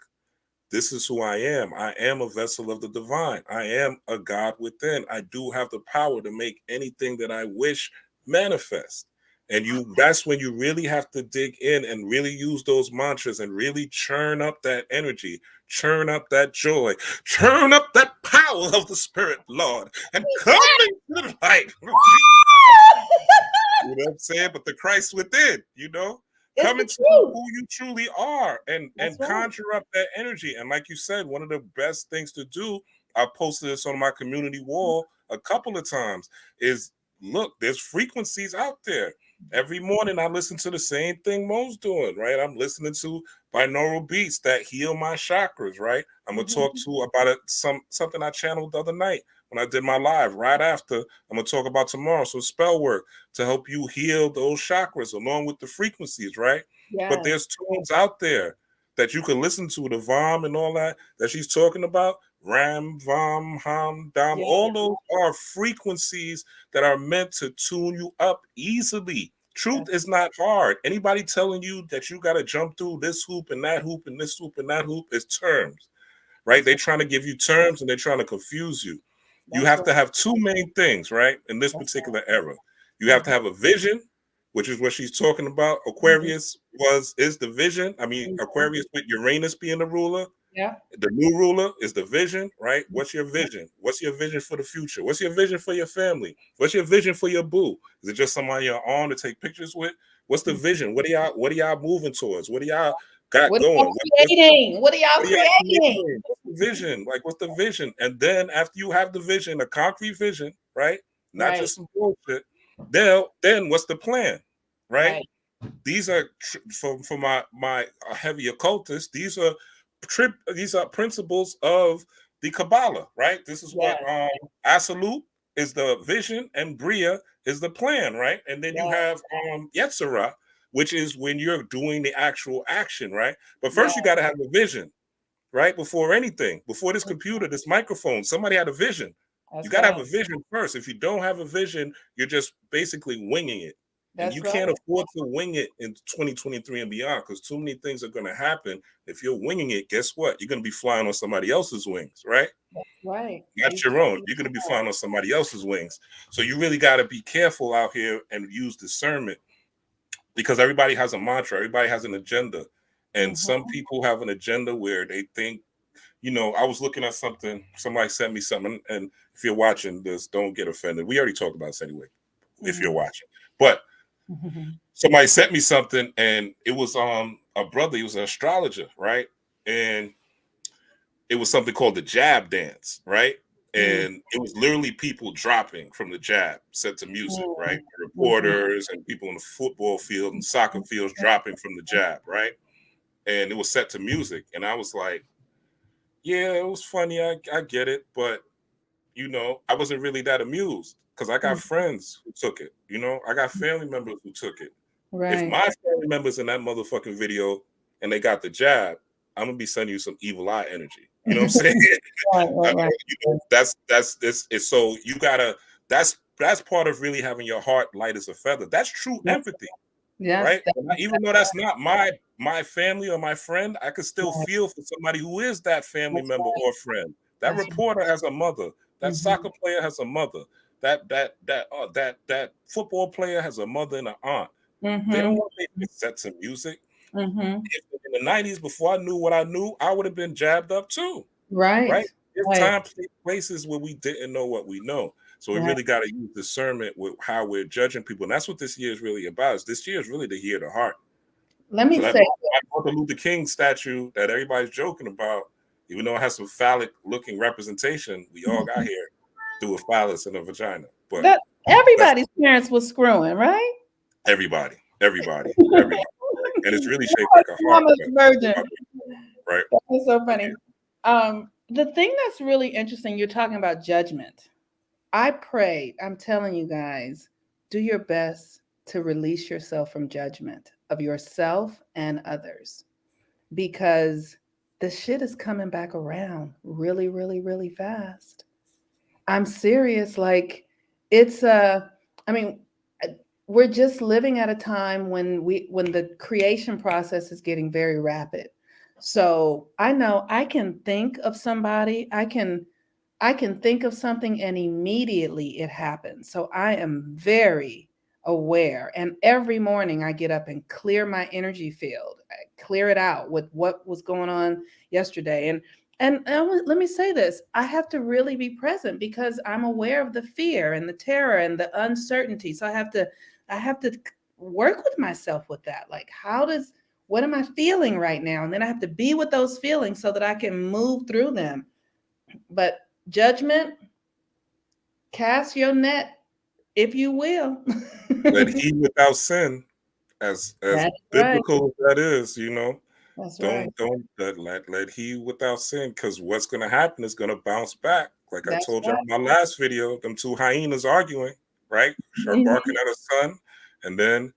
this is who I am. I am a vessel of the divine. I am a God within. I do have the power to make anything that I wish manifest. And that's when you really have to dig in and really use those mantras and really churn up that energy, churn up that joy, churn up that power of the spirit, Lord, and come into the light. You know what I'm saying? But the Christ within,
It's
come
the
into
truth.
who you truly are and
That's right.
conjure up that energy. And like you said, one of the best things to do, I posted this on my community wall a couple of times, is look, there's frequencies out there. Every morning I listen to the same thing Mo's doing, right? I'm listening to binaural beats that heal my chakras, right? I'm gonna talk
Mhm.
to about something I channeled the other night when I did my live right after. I'm gonna talk about tomorrow. So spell work to help you heal those chakras along with the frequencies, right? But
Yes,
there's tones out there that you can listen to, the Vam and all that she's talking about. Ram, Vam, Ham, Dam,
yes,
all those are frequencies that are meant to tune you up easily. Truth
that's
is not hard. Anybody telling you that you got to jump through this hoop and that hoop and this hoop and that hoop is terms, right?
that's
They're
right.
trying to give you terms and they're trying to confuse you. You
That's
have
right.
to have two main things, right? In this
That's
particular era, you have
right.
to have a vision, which is what she's talking about.
Mhm,
Aquarius is the vision. I mean,
mhm, mhm.
Aquarius with Uranus being the ruler.
Yeah.
The new ruler is the vision, right? What's your vision? What's your vision for the future? What's your vision for your family? What's your vision for your boo? Is it just somebody you're on to take pictures with? What's the
Mhm.
vision? What are y'all moving towards? What do y'all got
What are
going?
y'all creating? What are y'all
What are y'all
creating?
creating? What's the vision? Like, what's the vision? And then after you have the vision, a concrete vision, right? Not
Right,
just some bullshit. Then what's the plan, right?
right.
These are for my heavy occultists. These are principles of the Kabbalah, right? This is what
Yes,
Absolute is the vision, and Bria is the plan, right? And then you
yes,
have Yetzirah, which is when you're doing the actual action, right? But
yes.
first you got to have a vision, right? Before anything, before this computer, this microphone, somebody had a vision. You
That's
got to have
right.
a vision first. If you don't have a vision, you're just basically winging it. And
That's
you
right.
can't afford to wing it in 2023 and beyond because too many things are going to happen. If you're winging it, guess what? You're going to be flying on somebody else's wings, right?
Right.
Not
You
your own.
totally
You're going to be
right.
flying on somebody else's wings. So you really got to be careful out here and use discernment because everybody has a mantra, everybody has an agenda. And some
Mhm,
people have an agenda where they think, I was looking at something, somebody sent me something, and if you're watching this, don't get offended. We already talked about this anyway, if you're
mhm,
watching. But
mhm,
somebody sent me something, and it was a brother, he was an astrologer, right? And it was something called the jab dance, right?
mm,
And it was literally people dropping from the jab set to music, right?
mm, mhm,
Reporters and people in the football field and soccer fields dropping from the jab, right? And it was set to music. And I was like, yeah, it was funny. I get it. But, I wasn't really that amused because I got
mhm,
friends who took it. I got family members who took it.
Right.
If my family members in that motherfucking video and they got the jab, I'm gonna be sending you some evil eye energy. You know what I'm saying?
Right.
You know, that's this is so you gotta that's part of really having your heart light as a feather. That's true
Yes.
empathy,
Yes.
right? Even though that's not my family or my friend, I could still
Right.
feel for somebody who is that family
That's
member
right.
or friend. That
That's
reporter has a mother. That soccer player has a mother. That football player has a mother and an aunt. They don't want to make sets of music. If in the 90s, before I knew what I knew, I would have been jabbed up too.
Right.
Right? There's
Right.
time, places where we didn't know what we know. So we
Right.
really got to use discernment with how we're judging people. And that's what this year is really about. This year is really the year of the heart.
Let me
So that
say,
Martin Luther King statue that everybody's joking about, even though it has some phallic looking representation, we all got here through a phallus and a vagina. But
that everybody's parents was screwing, right?
everybody. And it's really shaped like a heart.
Mama's virgin.
Right.
That's so funny. The thing that's really interesting, you're talking about judgment. I pray, I'm telling you guys, do your best to release yourself from judgment of yourself and others, because the shit is coming back around really, really, really fast. I'm serious. Like, it's I mean, we're just living at a time when the creation process is getting very rapid. So I know I can think of somebody, I can think of something and immediately it happens. So I am very aware. And every morning I get up and clear my energy field, I clear it out with what was going on yesterday. Let me say this, I have to really be present because I'm aware of the fear and the terror and the uncertainty. So I have to work with myself with that. Like, what am I feeling right now? And then I have to be with those feelings so that I can move through them. But judgment, cast your net, if you will.
Let he without sin, as
That's
biblical
right.
as that is, you know,
That's right.
don't let he without sin, because what's gonna happen is gonna bounce back. Like I
That's
told you
right.
in my last video, them two hyenas arguing, right? Her
Mhm.
barking at her son, and then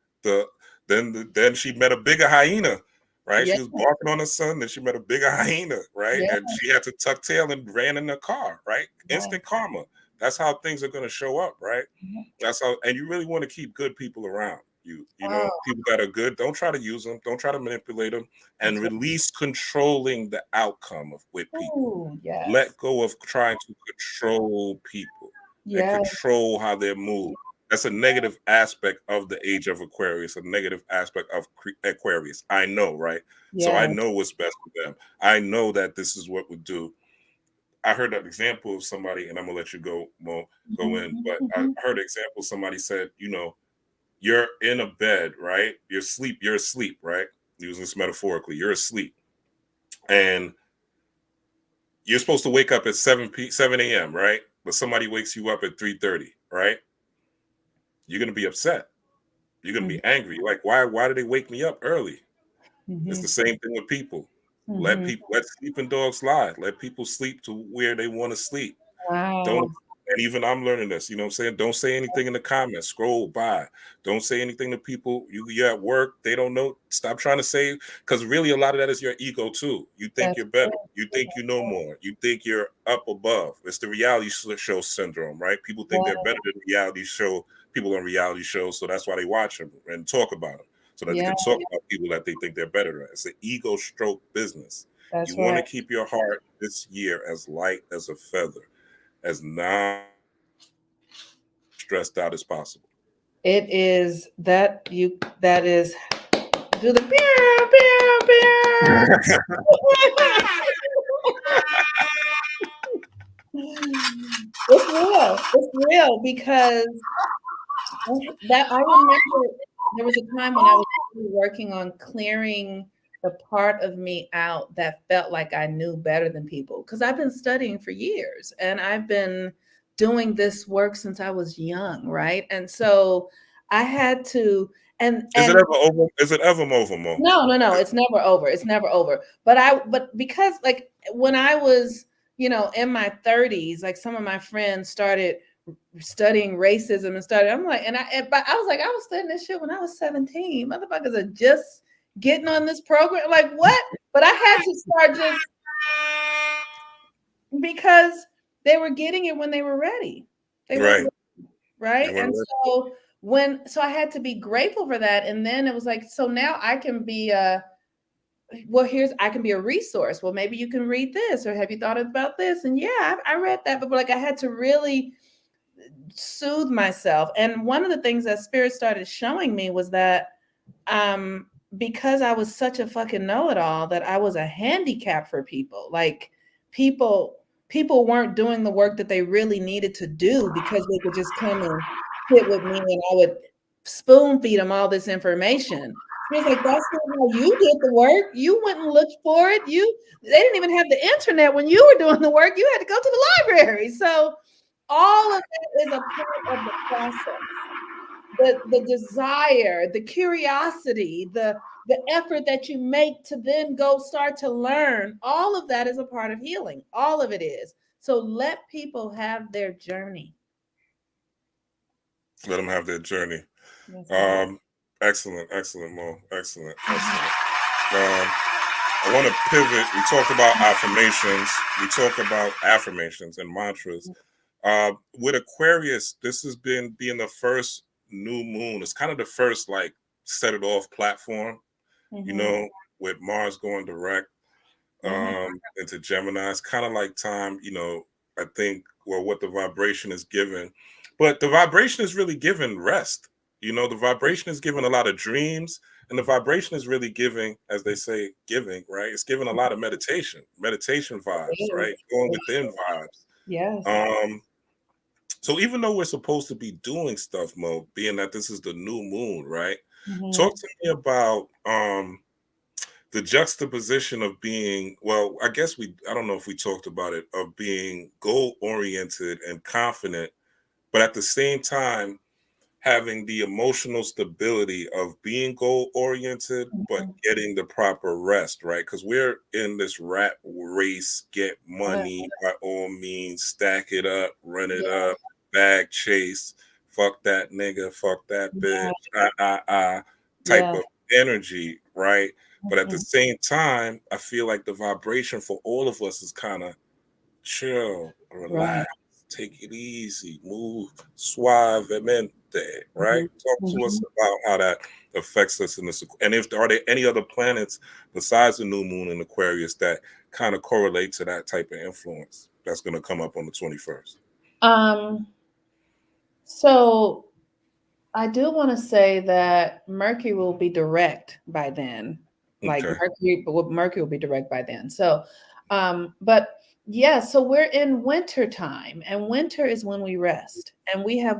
she met a bigger hyena, right?
Yeah,
She was barking on her son, then she met a bigger hyena, right?
yeah,
And she had to tuck tail and ran in the car, right?
right.
Instant karma. That's how things are gonna show up, right?
Yeah.
That's how, and you really want to keep good people around you. You
Oh,
know, people that are good. Don't try to use them. Don't try to manipulate them, and
that's right.
release controlling the outcome of with people.
Ooh, yes.
Let go of trying to control people and
Yeah,
control how they move. That's a negative aspect of the age of Aquarius, a negative aspect of Aquarius. I know, right? So I
yeah.
know what's best for them. I know that this is what would do. I heard an example of somebody, and I'm gonna let you go, Mo, go in.
Mhm,
But I
mhm.
heard an example. Somebody said, you're in a bed, right? You're asleep, right? Using this metaphorically, you're asleep, and you're supposed to wake up at 7 a.m., right? But somebody wakes you up at 3:30, right? You're gonna be upset. You're gonna
Mhm,
be angry. Like, why did they wake me up early? It's the
mhm,
same thing with people.
mhm.
Let sleeping dogs lie. Let people sleep to where they want to sleep. Don't,
Wow.
and even I'm learning this, you know what I'm saying? Don't say anything in the comments. Scroll by. Don't say anything to people. You're at work, they don't know. Stop trying to say, because really a lot of that is your ego too. You think
That's
you're better.
right.
You think you know more. You think you're up above. It's the reality show syndrome, right? People think they're better than reality show people on reality shows, so that's why they watch them and talk about them, so that they
Yeah,
can talk about people that they think they're better than. It's an ego stroke business. You
that's
want to
right.
keep your heart this year as light as a feather, as non stressed out as possible.
It is that is do the pew, pew, pew. It's real. It's real because that I remember there was a time when I was really working on clearing the part of me out that felt like I knew better than people, because I've been studying for years and I've been doing this work since I was young, right? And so I had to
Is it
and
ever over? Is it ever over, Mo?
no, it's never over. It's never over. But because like when I was, in my 30s, like some of my friends started studying racism and studying. I'm like, but I was like, I was studying this shit when I was 17. Motherfuckers are just getting on this program. Like, what? But I had to start just because they were getting it when they were ready. They were right. And so I had to be grateful for that. And then it was like, so now I can be I can be a resource. Well, maybe you can read this, or have you thought about this? And yeah, I read that, but like I had to really soothe myself. And one of the things that Spirit started showing me was that because I was such a fucking know-it-all, that I was a handicap for people. Like people weren't doing the work that they really needed to do because they could just come and sit with me and I would spoon feed them all this information. It's like, that's not how you did the work. You went and looked for it. They didn't even have the internet when you were doing the work. You had to go to the library. So all of that is a part of the process. The desire, the curiosity, the effort that you make to then go start to learn, all of that is a part of healing. All of it is. So let people have their journey.
Let them have their journey. Yes, excellent, Mo. Excellent. I want to pivot. We talked about affirmations. We talk about affirmations and mantras. With Aquarius, this has been being the first new moon. It's kind of the first like set it off platform, you know, with Mars going direct into Gemini. It's kind of like time, you know, I think, well, what the vibration is given. But the vibration is really giving rest. You know, the vibration is giving a lot of dreams, and the vibration is really giving, as they say, giving, right? It's giving a lot of meditation vibes, right? Going within vibes.
Yes.
So even though we're supposed to be doing stuff, Mo, being that this is the new moon, right? Talk to me about the juxtaposition of being, well, I don't know if we talked about it, of being goal-oriented and confident, but at the same time, having the emotional stability of being goal-oriented, but getting the proper rest, right? Because we're in this rat race, get money by all means, stack it up, run it up, bag chase, fuck that nigga, fuck that bitch, type of energy, right? But at the same time, I feel like the vibration for all of us is kind of chill, relax, take it easy, move suavemente, right? Talk to us about how that affects us in this. And are there any other planets besides the new moon in Aquarius that kind of correlate to that type of influence that's going to come up on the 21st?
So I do want to say that Mercury will be direct by then. Like Mercury will be direct by then. So, but yeah, so we're in winter time, and winter is when we rest. And we have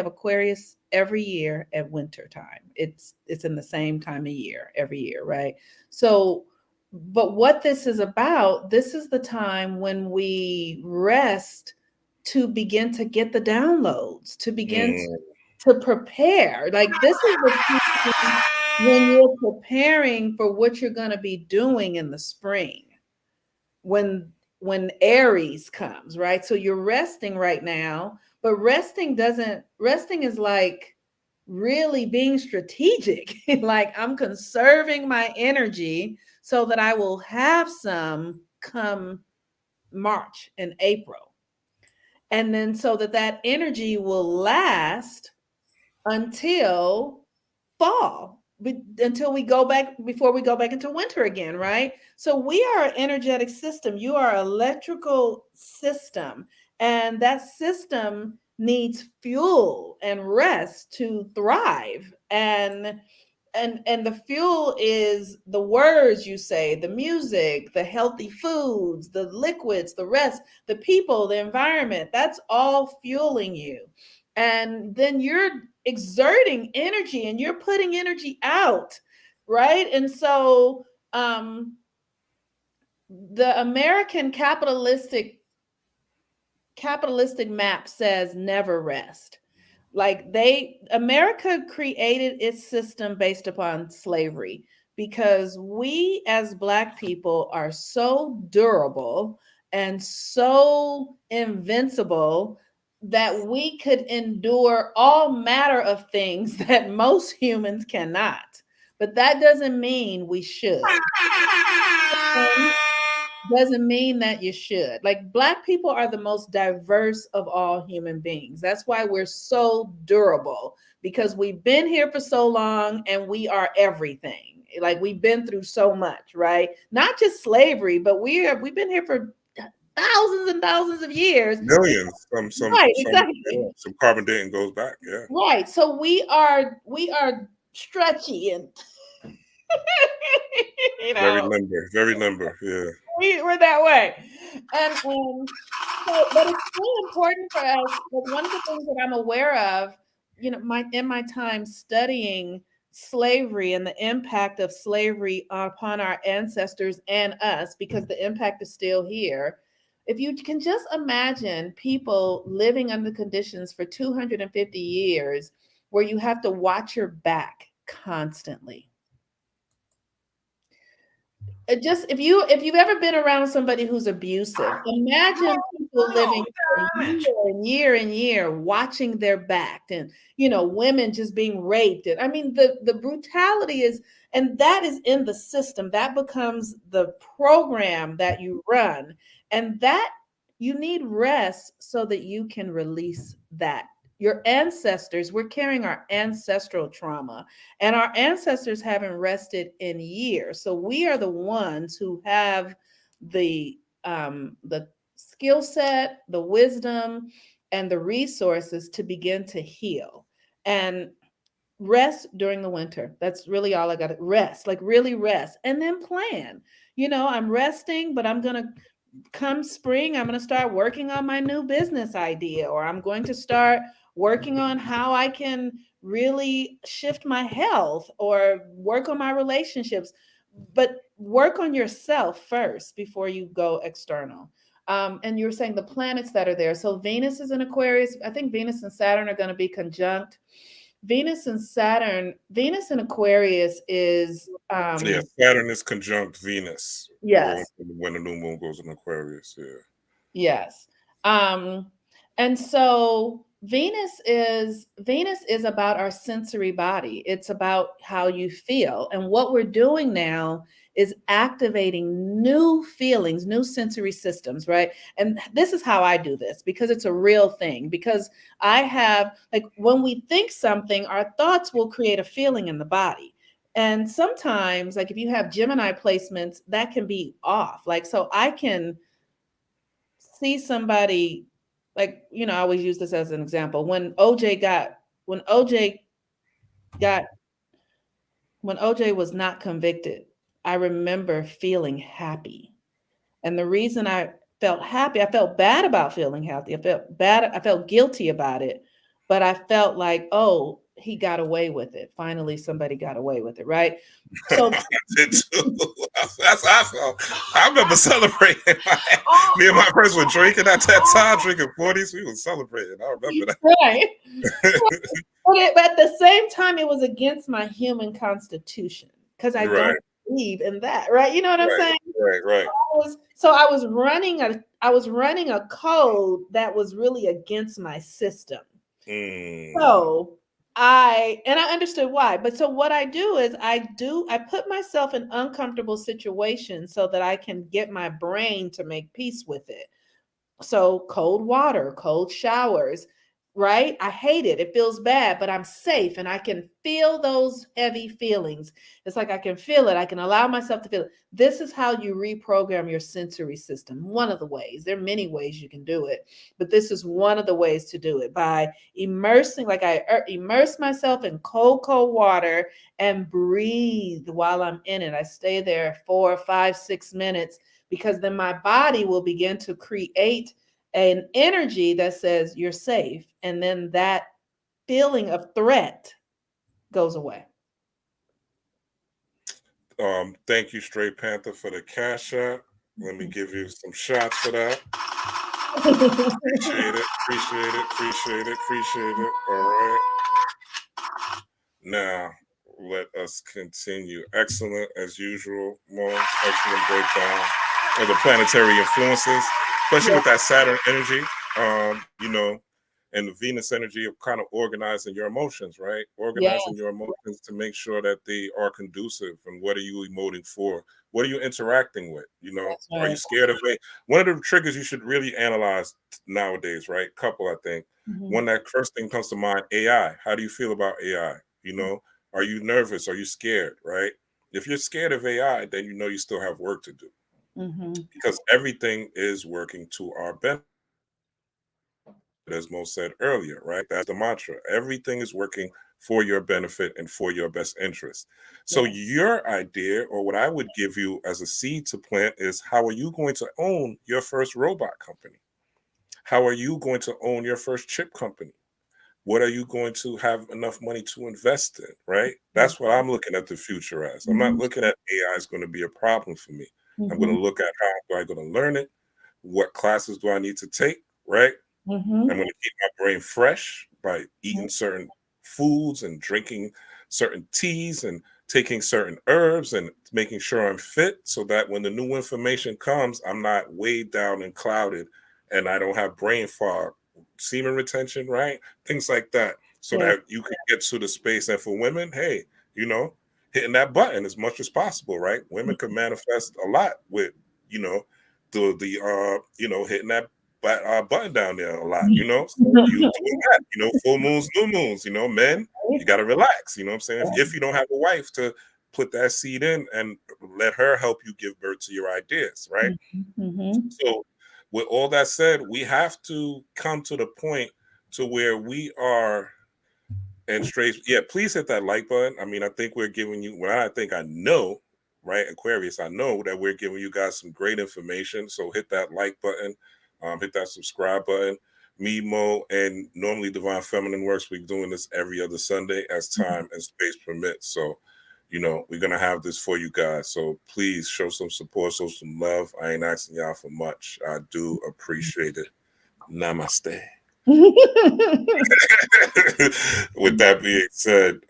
Aquarius every year at winter time. It's in the same time of year every year, right? So, but what this is about, this is the time when we rest to begin to get the downloads, to begin to prepare. Like this is the time when you're preparing for what you're going to be doing in the spring, when Aries comes, right? So you're resting right now, but resting is like really being strategic. Like I'm conserving my energy so that I will have some come March and April. And then so that energy will last until fall, until we go back, before we go back into winter again, right? So we are an energetic system. You are an electrical system, and that system needs fuel and rest to thrive. And the fuel is the words you say, the music, the healthy foods, the liquids, the rest, the people, the environment. That's all fueling you. And then you're exerting energy and you're putting energy out, right? And so the American capitalistic map says never rest. Like America created its system based upon slavery, because we as Black people are so durable and so invincible that we could endure all matter of things that most humans cannot. But that doesn't mean we should. Doesn't mean that you should. Like, Black people are the most diverse of all human beings. That's why we're so durable, because we've been here for so long and we are everything. Like, we've been through so much, right? Not just slavery, but we've been here for thousands and thousands of years.
Millions.
Right, exactly.
Some carbon dating goes back. Yeah.
Right. So we are stretchy and
Very limber. Very limber. Yeah.
we're that way. And but it's really important for us. Like, one of the things that I'm aware of, in my time studying slavery and the impact of slavery upon our ancestors and us, because the impact is still here. If you can just imagine people living under conditions for 250 years where you have to watch your back constantly. Just if you've ever been around somebody who's abusive, imagine people living for year and year watching their back, and women just being raped. And I mean, the brutality is, and that is in the system. That becomes the program that you run, and that you need rest so that you can release that. Your ancestors, we're carrying our ancestral trauma, and our ancestors haven't rested in years. So we are the ones who have the skill set, the wisdom, and the resources to begin to heal and rest during the winter. That's really all I got to rest, like really rest, and then plan. I'm resting, but I'm going to come spring, I'm going to start working on my new business idea, or I'm going to start working on how I can really shift my health or work on my relationships. But work on yourself first before you go external. And you were saying the planets that are there. So Venus is in Aquarius. I think Venus and Saturn are going to be conjunct. Venus and Aquarius is
Saturn is conjunct Venus.
Yes.
When the new moon goes in Aquarius. Yeah.
Yes. And so Venus is about our sensory body. It's about how you feel. And what we're doing now is activating new feelings, new sensory systems, right? And this is how I do this, because it's a real thing. Because I have, like, when we think something, our thoughts will create a feeling in the body. And sometimes, like, if you have Gemini placements, that can be off. Like, so I can see somebody, like, I always use this as an example. When OJ was not convicted, I remember feeling happy. And the reason I felt happy, I felt bad about feeling happy. I felt guilty about it, but I felt like, oh, he got away with it. Finally, somebody got away with it, right? So
I did too. That's how I felt. I remember celebrating. Me and my friends were drinking at that time, drinking 40s. We were celebrating. I remember that.
Right. But at the same time, it was against my human constitution, because I don't believe in that, right? You know what I'm saying?
Right.
So I was running a code that was really against my system. So I understood why. But so what I do is I put myself in uncomfortable situations so that I can get my brain to make peace with it. So cold water, cold showers, right? I hate it. It feels bad, but I'm safe and I can feel those heavy feelings. It's like I can feel it. I can allow myself to feel it. This is how you reprogram your sensory system. One of the ways. There are many ways you can do it, but this is one of the ways to do it, by immersing, like I immerse myself in cold water and breathe while I'm in it. I stay there 4, 5, 6 minutes, because then my body will begin to create an energy that says you're safe. And then that feeling of threat goes away.
Thank you, Straight Panther, for the cash app. Let me give you some shots for that. Appreciate it. All right. Now, let us continue. Excellent, as usual, Mo. Excellent breakdown of the planetary influences, especially with that Saturn energy. and the Venus energy of kind of organizing your emotions, right?
Yeah.
Organizing your emotions to make sure that they are conducive. And what are you emoting for? What are you interacting with? You know,
That's
are you
right.
scared of it? One of the triggers you should really analyze nowadays, right? Couple, I think.
Mhm.
One that first thing comes to mind, AI. How do you feel about AI? You know, are you nervous? Are you scared, right? If you're scared of AI, then you know you still have work to do
Mhm.
because everything is working to our benefit, as Mo said earlier, right? That's the mantra. Everything is working for your benefit and for your best interest. So,
Yeah.
your idea, or what I would give you as a seed to plant, is how are you going to own your first robot company? How are you going to own your first chip company? What are you going to have enough money to invest in, right? That's what I'm looking at the future as. I'm not
Mhm.
looking at AI is going to be a problem for me. I'm going
Mhm.
to look at how am I going to learn it? What classes do I need to take, right? I'm
Mhm.
going to keep my brain fresh by
Mhm.
eating certain foods and drinking certain teas and taking certain herbs and making sure I'm fit so that when the new information comes, I'm not weighed down and clouded and I don't have brain fog, semen retention, right? Things like that. So
Yeah.
that you can get to the space. And for women, hey, you know, hitting that button as much as possible, right? Women can manifest a lot with, you know, hitting that button down there a lot, you know. So you doing that, you know, full moons, new moons, you know, men, you got to relax, you know what I'm saying? If you don't have a wife to put that seed in and let her help you give birth to your ideas, right?
Mhm.
So, with all that said, we have to come to the point to where we are and straight. Yeah, please hit that like button. I mean, I think we're giving you. Well, I think I know, right, Aquarius. I know that we're giving you guys some great information. So hit that like button, hit that subscribe button. Me, Mo, and normally Divine Feminine Works. We're doing this every other Sunday as time and space permits. So, you know, we're gonna have this for you guys. So please show some support, show some love. I ain't asking y'all for much. I do appreciate it. Namaste. With that being said,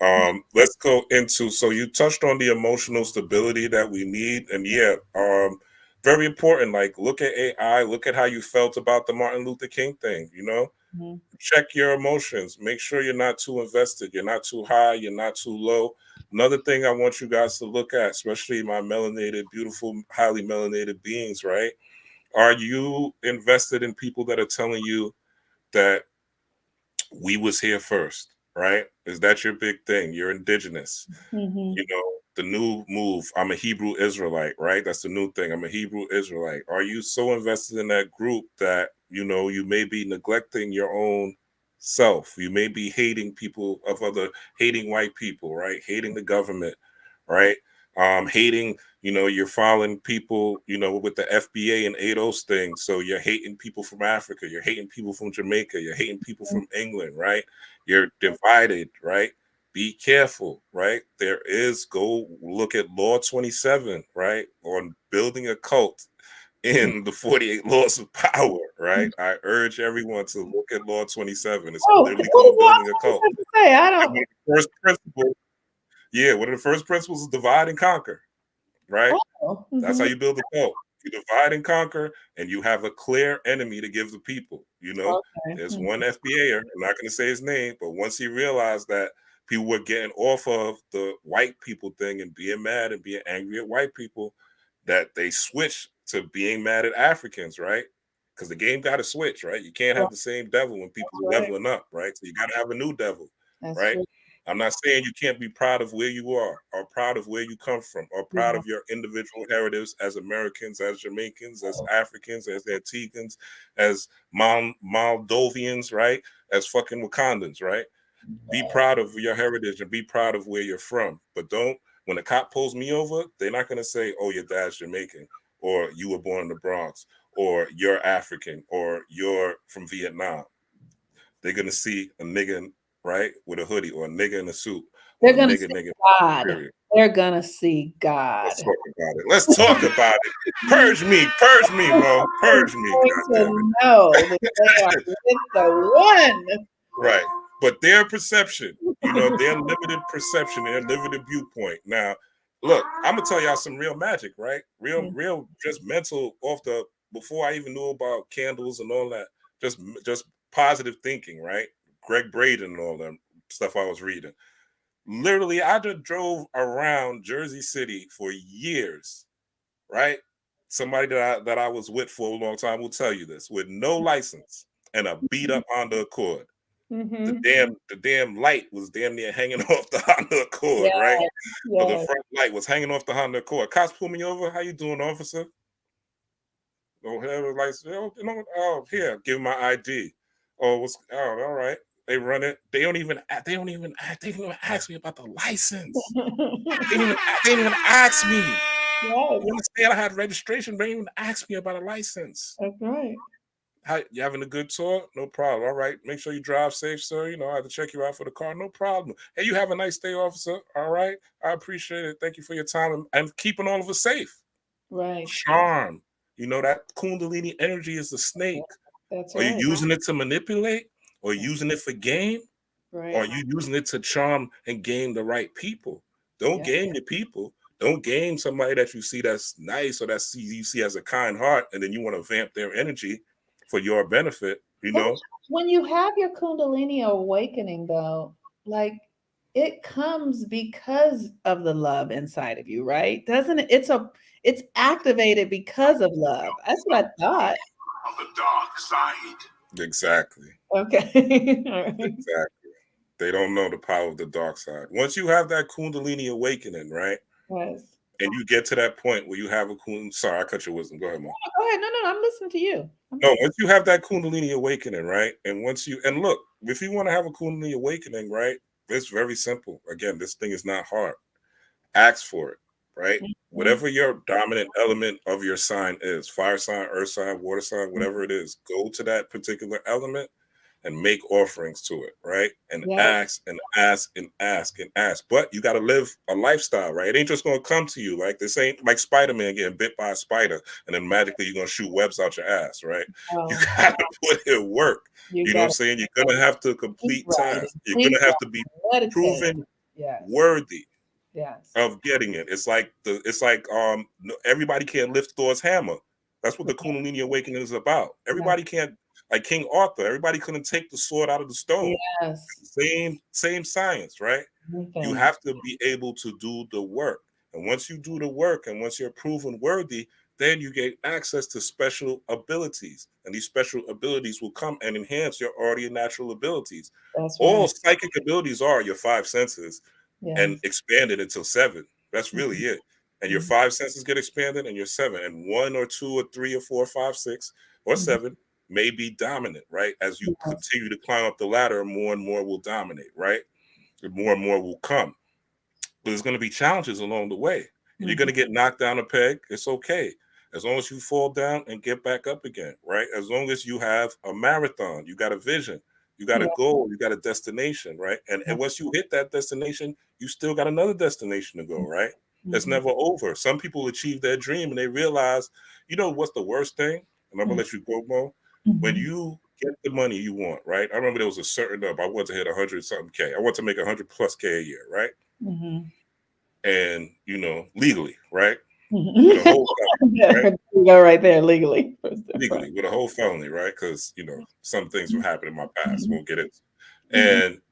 let's go into. So you touched on the emotional stability that we need, and yeah, very important. Like, look at AI. Look at how you felt about the Martin Luther King thing. You know,
Mhm.
check your emotions. Make sure you're not too invested. You're not too high. You're not too low. Another thing I want you guys to look at, especially my melanated, beautiful, highly melanated beings, right? Are you invested in people that are telling you that we was here first, right? Is that your big thing? You're indigenous.
Mhm.
You know, the new move. I'm a Hebrew Israelite, right? That's the new thing. I'm a Hebrew Israelite. Are you so invested in that group that, you know, you may be neglecting your own self? You may be hating people of other, hating white people, right? Hating the government, right? Hating, you know, you're following people, you know, with the FBA and ADOS thing. So you're hating people from Africa, you're hating people from Jamaica, you're hating people from England, right? You're divided, right? Be careful, right? There is, go look at Law 27, right? On building a cult in the 48 laws of power, right? I urge everyone to look at Law 27. It's
Oh,
literally
what
called
did
building a cult.
you say? I
And
don't.
one of the first principles, yeah, one of the first principles is divide and conquer, right?
Oh.
That's how
Mhm.
you build a cult. You divide and conquer, and you have a clear enemy to give the people. You know,
Okay.
there's
Mhm.
one FBAer, I'm not going to say his name, but once he realized that people were getting off of the white people thing and being mad and being angry at white people, that they switched to being mad at Africans, right? Because the game got to switch, right? You can't have the same devil when people are
Right.
leveling up, right? So you got to have a new devil,
That's
right?
true.
I'm not saying you can't be proud of where you are or proud of where you come from or proud
Yeah.
of your individual heritage as Americans, as Jamaicans, as Africans, as Antiguans, as Moldovians, right? As fucking Wakandans, right? Be proud of your heritage and be proud of where you're from. But don't, when a cop pulls me over, they're not going to say, oh, your dad's Jamaican or you were born in the Bronx or you're African or you're from Vietnam. They're going to see a nigga, right, with a hoodie or a nigga in a suit
They're
or a
gonna
nigga,
see
nigga,
God.
period.
They're gonna see
Let's
God.
talk about it. Let's talk about it. Purge me, Mo. Purge me,
Going
goddammit.
to know that they are with the one.
Right. But their perception, you know, their limited perception, their limited viewpoint. Now, look, I'm gonna tell y'all some real magic, right? Real just mental off the before I even knew about candles and all that. Just positive thinking, right? Greg Braden and all them stuff I was reading. Literally, I just drove around Jersey City for years, right? Somebody that I was with for a long time will tell you this, with no license and a beat up Honda Accord.
Mm-hmm.
The damn light was damn near hanging off the Honda Accord, right?
Yes.
So the
Yes.
front light was hanging off the Honda Accord. Cops pulled me over. How you doing, officer? Oh, hell, like, oh, here, give my ID. Oh, all right. They run it. They don't even ask me about the license. They didn't even ask me.
Yes,
You understand? I had registration. They didn't even ask me about a license.
that's right.
How, you having a good tour? No problem. All right. Make sure you drive safe, sir. I have to check you out for the car. No problem. Hey, you have a nice day, officer. All right. I appreciate it. Thank you for your time and keeping all of us safe.
Right.
Charm. That Kundalini energy is the snake.
That's
Are you
right.
using it to manipulate? Or using it for game?
Right.
Or are you using it to charm and game the right people? Don't game your people. Don't game somebody that you see that's nice or that you see as a kind heart, and then you want to vamp their energy for your benefit,
When you have your Kundalini awakening, though, like it comes because of the love inside of you, right? Doesn't it? It's activated because of love. That's what I thought.
On the dark side.
Exactly.
Okay. All right.
Exactly. They don't know the power of the dark side. Once you have that Kundalini awakening, right?
Yes.
And you get to that point where you have a Kundalini. Sorry, I cut your wisdom. Go ahead, Mom.
Go ahead. No, I'm listening to you.
No, once you have that Kundalini awakening, right? And look, if you want to have a Kundalini awakening, right? It's very simple. Again, this thing is not hard. Ask for it, right?
Mm-hmm.
Whatever your dominant element of your sign is, fire sign, earth sign, water sign, whatever it is, go to that particular element and make offerings to it, right? And ask and ask and ask and ask. But you got to live a lifestyle, right? It ain't just going to come to you. Like this ain't like Spider-Man getting bit by a spider and then magically you're going to shoot webs out your ass, right? You got to put in work. You know what I'm saying? You're going to have to complete tasks. You're going to have to be proven worthy of getting it. It's like everybody can't lift Thor's hammer. That's what the Kundalini awakening is about. Everybody can't. Like King Arthur, everybody couldn't take the sword out of the stone.
Yes.
Same science, right? Okay. You have to be able to do the work. And once you do the work and once you're proven worthy, then you get access to special abilities. And these special abilities will come and enhance your already natural abilities. That's all right. Psychic abilities are your 5 senses and expanded until 7. That's really it. And your 5 senses get expanded and your 7. And 1 or 2 or 3 or 4 or 5, 6 or 7 may be dominant, right? As you continue to climb up the ladder, more and more will dominate, right? And more will come. But there's going to be challenges along the way. And you're going to get knocked down a peg. It's okay. As long as you fall down and get back up again, right? As long as you have a marathon, you got a vision, you got a goal, you got a destination, right? And once you hit that destination, you still got another destination to go, right? It's never over. Some people achieve their dream and they realize, what's the worst thing? And I'm going to let you go, Mo. When you get the money you want, right? I remember there was a certain number. I wanted to hit 100 something K. I want to make 100 plus K a year, right? And, legally, right? With a whole felony, right?
You go right there legally.
Legally, with a whole felony, right? Because, some things will happen in my past. Won't get it. And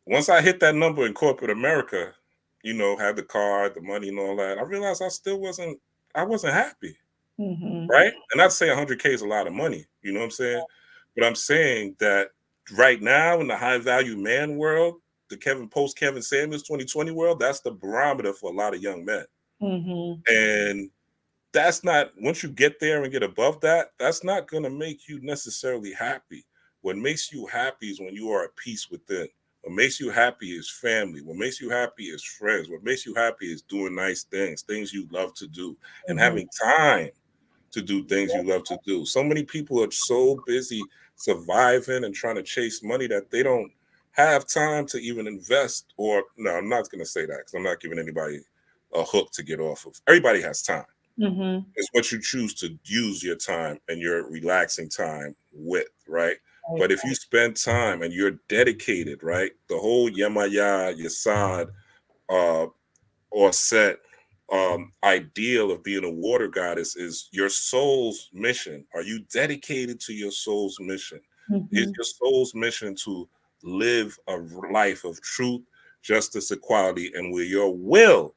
once I hit that number in corporate America, had the car, the money and all that, I realized I wasn't happy. Right? And not say 100K is a lot of money, you know what I'm saying? But I'm saying that right now in the high value man world, the Kevin Samuels 2020 world, that's the barometer for a lot of young men. And that's not, once you get there and get above that, that's not going to make you necessarily happy. What makes you happy is when you are at peace within. What makes you happy is family. What makes you happy is friends. What makes you happy is doing nice things you love to do, and having time to do things you love to do. So many people are so busy surviving and trying to chase money that they don't have time to even invest. Or no, I'm not going to say that because I'm not giving anybody a hook to get off of. Everybody has time. It's what you choose to use your time and your relaxing time with, right? But if you spend time and you're dedicated, right? The whole Yemaya, Yesod, or Set ideal of being a water goddess is your soul's mission. Are you dedicated to your soul's mission? It's your soul's mission to live a life of truth, justice, equality, and where your will,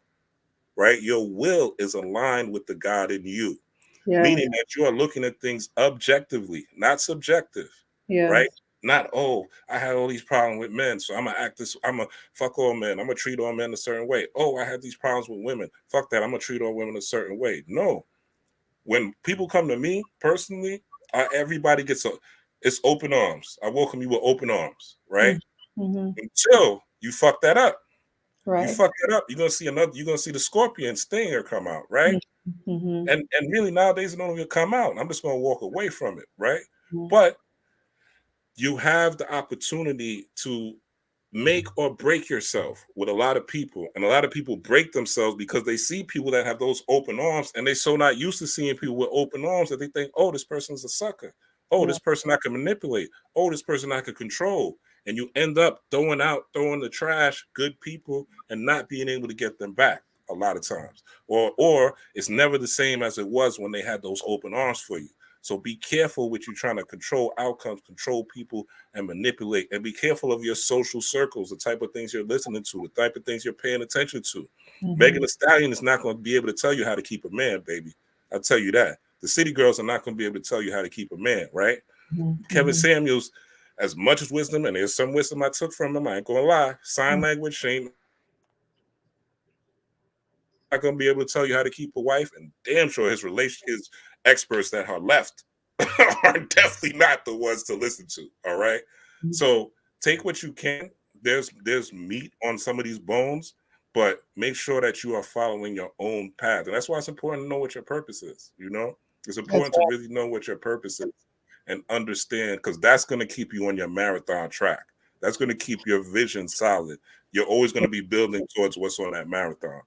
right? Your will is aligned with the God in you, meaning that you are looking at things objectively, not subjective, right? Not, oh, I had all these problems with men, so I'm gonna act this, I'm gonna fuck all men, I'm gonna treat all men a certain way. Oh, I had these problems with women, fuck that, I'm gonna treat all women a certain way. No, when people come to me personally, everybody gets it's open arms. I welcome you with open arms, right? Until you fuck that up. You fuck that up, you're gonna see the scorpion stinger come out, right? And really nowadays it don't even come out. I'm just gonna walk away from it, right? But you have the opportunity to make or break yourself with a lot of people, and a lot of people break themselves because they see people that have those open arms, and they're so not used to seeing people with open arms that they think, oh, this person's a sucker, oh, this person I can manipulate, oh, this person I can control, and you end up throwing the trash good people and not being able to get them back a lot of times, or it's never the same as it was when they had those open arms for you. So be careful with you trying to control outcomes, control people, and manipulate. And be careful of your social circles, the type of things you're listening to, the type of things you're paying attention to. Megan Thee Stallion is not going to be able to tell you how to keep a man, baby. I'll tell you that. The city girls are not going to be able to tell you how to keep a man, right? Kevin Samuels, as much as wisdom, and there's some wisdom I took from him, I ain't going to lie, sign language ain't not going to be able to tell you how to keep a wife, and damn sure his experts that are left are definitely not the ones to listen to. All right. So take what you can. There's meat on some of these bones, but make sure that you are following your own path. And that's why it's important to know what your purpose is. You know, it's important to really know what your purpose is and understand, because that's going to keep you on your marathon track. That's going to keep your vision solid. You're always going to be building towards what's on that marathon.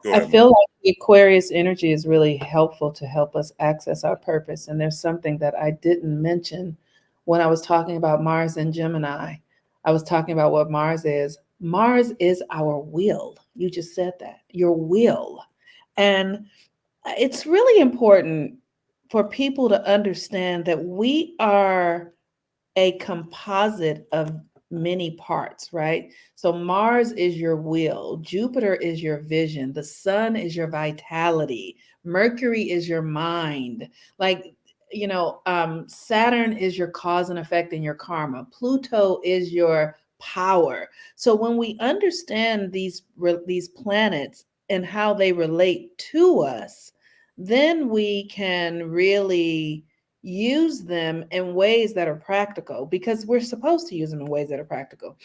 I feel like the Aquarius energy is really helpful to help us access our purpose. And there's something that I didn't mention when I was talking about Mars and Gemini. I was talking about what Mars is. Mars is our will. You just said that, your will. And it's really important for people to understand that we are a composite of many parts, right? So Mars is your will, Jupiter is your vision, the sun is your vitality, Mercury is your mind. Like, you know, Saturn is your cause and effect and your karma. Pluto is your power. So when we understand these planets and how they relate to us, then we can really use them in ways that are practical, because we're supposed to use them in ways that are practical.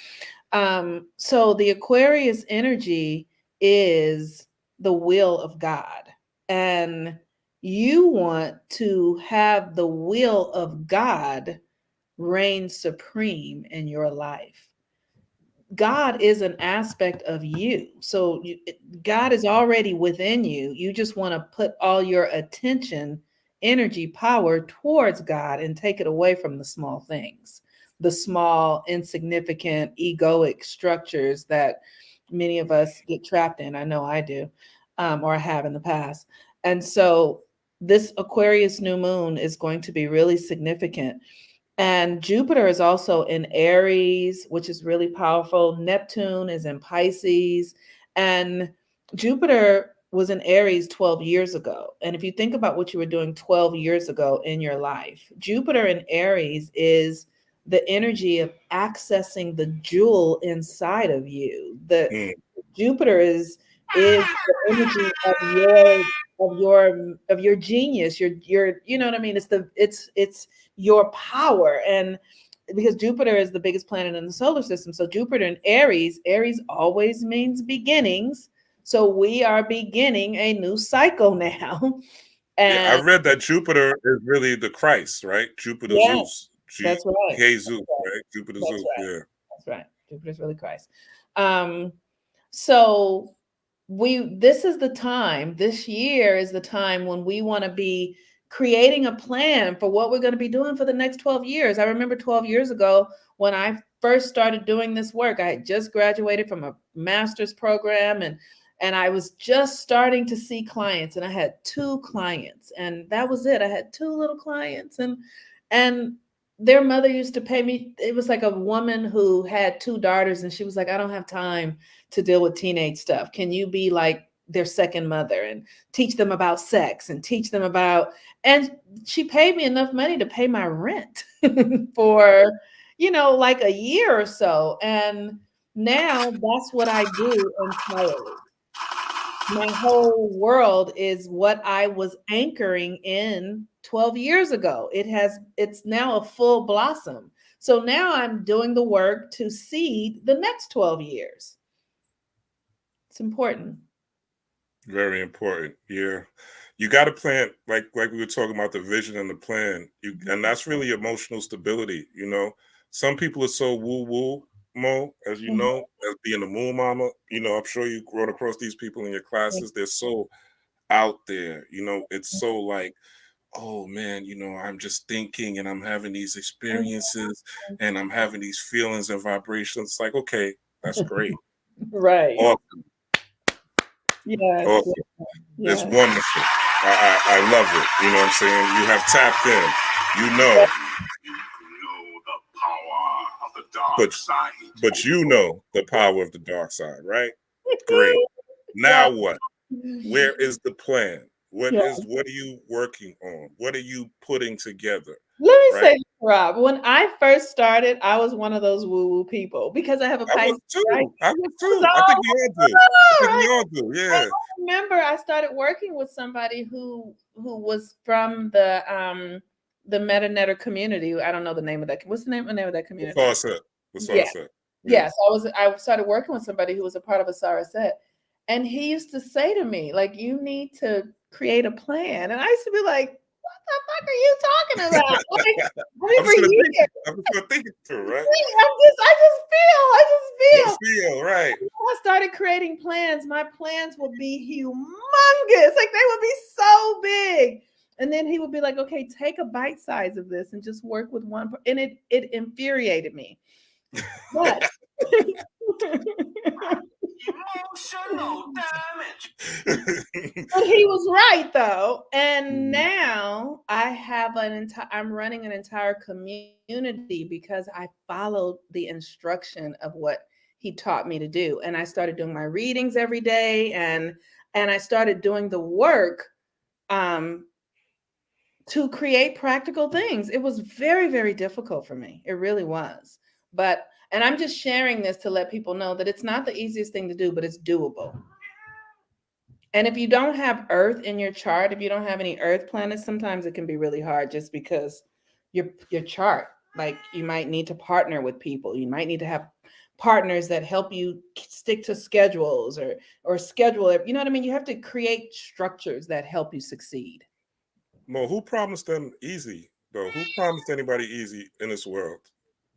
So the Aquarius energy is the will of God, and you want to have the will of God reign supreme in your life. God is an aspect of you. So God is already within you. You just want to put all your attention, energy, power towards God and take it away from the small things, the small, insignificant, egoic structures that many of us get trapped in. I know I do, or I have in the past. And so this Aquarius new moon is going to be really significant. And Jupiter is also in Aries, which is really powerful. Neptune is in Pisces. And Jupiter was in Aries 12 years ago. And if you think about what you were doing 12 years ago in your life, Jupiter in Aries is the energy of accessing the jewel inside of you. The Jupiter is the energy of your genius, your you know what I mean? It's your power. And because Jupiter is the biggest planet in the solar system, so Jupiter in Aries always means beginnings. So we are beginning a new cycle now. And
I read that Jupiter is really the Christ, right? Jupiter Zeus.
That's right.
Zeus, right? Jupiter Zeus, yeah.
That's right. Jupiter's really Christ. So this is the time, this year is the time when we want to be creating a plan for what we're going to be doing for the next 12 years. I remember 12 years ago when I first started doing this work. I had just graduated from a master's program, and I was just starting to see clients, and I had 2 clients, and that was it. I had 2 little clients, and their mother used to pay me. It was like a woman who had 2 daughters, and she was like, I don't have time to deal with teenage stuff. Can you be like their second mother and teach them about sex and teach them about, and she paid me enough money to pay my rent for, like a year or so. And now that's what I do entirely. My whole world is what I was anchoring in 12 years ago. It's now a full blossom. So now I'm doing the work to seed the next 12 years. It's important.
Very important. Yeah. You got to plan, like we were talking about the vision and the plan. And that's really emotional stability. Some people are so woo-woo, Mo, as you
Mhm.
know, as being a moon mama. I'm sure you run across these people in your classes. They're so out there. It's so like, oh man, I'm just thinking and I'm having these experiences and I'm having these feelings and vibrations. It's like, okay, that's great.
Right.
Awesome.
Yes.
Awesome. It's
Yes.
wonderful. I love it. You know what I'm saying? You have tapped in. You know.
You know the power of the dark
But
side.
but you know the power of the dark side, right? Great.
Yeah.
Now what? Where is the plan? What
Yeah.
are you working on? What are you putting together?
Let me
Right?
say, Rob, when I first started, I was one of those woo-woo people because I have a
I was
Pisces, right?
too. I was
I was
too. I think we all do. I
all
think we
right.
all do.
I
Yeah.
remember I started working with somebody who was from the Metanetter community. I don't know the name of that. What's the name of that
The
community?
faucet. The
Yeah.
faucet.
Yes,
Yes.
I started working with somebody who was a part of a Saraset, and he used to say to me, like, you need to create a plan. And I used to be like, what the fuck are you talking about? Like, I mean,
I'm
for
just gonna think
years.
it. I'm just gonna think it through, right?
I
Just
just feel.
feel, right.
I started creating plans. My plans would be humongous. Like they would be so big. And then he would be like, okay, take a bite size of this and just work with one. And it infuriated me. But
Emotional damage.
but he was right though. And
Mhm.
now I have I'm running an entire community because I followed the instruction of what he taught me to do. And I started doing my readings every day, and I started doing the work um to create practical things. It was very, very difficult for me. It really was. And I'm just sharing this to let people know that it's not the easiest thing to do, but it's doable. And if you don't have Earth in your chart, if you don't have any Earth planets, sometimes it can be really hard just because your chart, like you might need to partner with people. You might need to have partners that help you stick to schedules or schedule it. You know what I mean? You have to create structures that help you succeed.
Mo, who promised them easy though? Who promised anybody easy in this world?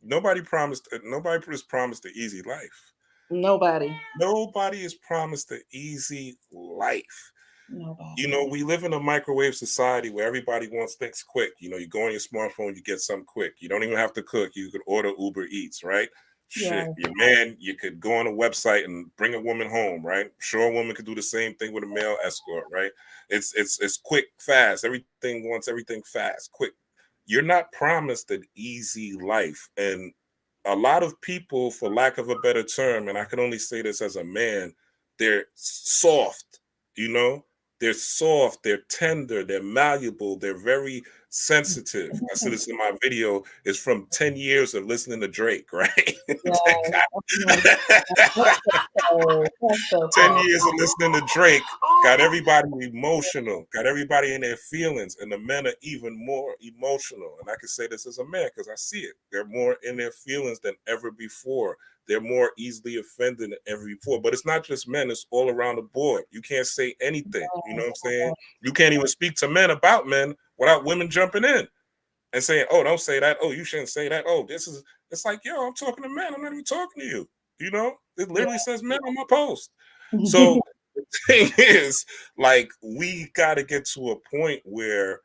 Nobody promised. Nobody was promised the easy life.
Nobody.
Nobody is promised the easy life.
Nobody.
We live in a microwave society where everybody wants things quick. You go on your smartphone, you get something quick. You don't even have to cook. You could order Uber Eats, right?
Yeah.
Shit, your man, you could go on a website and bring a woman home, right? Sure, a woman could do the same thing with a male escort, right? It's quick, fast. Everything wants everything fast, quick. You're not promised an easy life, and a lot of people, for lack of a better term, and I can only say this as a man, they're soft, you know? They're soft, they're tender, they're malleable, they're very sensitive. I said this in my video. It's from 10 years of listening to Drake, right?
Yeah. That's that's so
10
funny.
years of listening to Drake got everybody emotional, got everybody in their feelings, and the men are even more emotional. And I can say this as a man because I see it. They're more in their feelings than ever before. They're more easily offended than ever before. But it's not just men, it's all around the board. You can't say anything. You know what I'm saying? You can't even speak to men about men without women jumping in and saying, oh, don't say that. Oh, you shouldn't say that. Oh, it's like, yo, I'm talking to men. I'm not even talking to you. It literally says men on my post. So the thing is, like, we got to get to a point where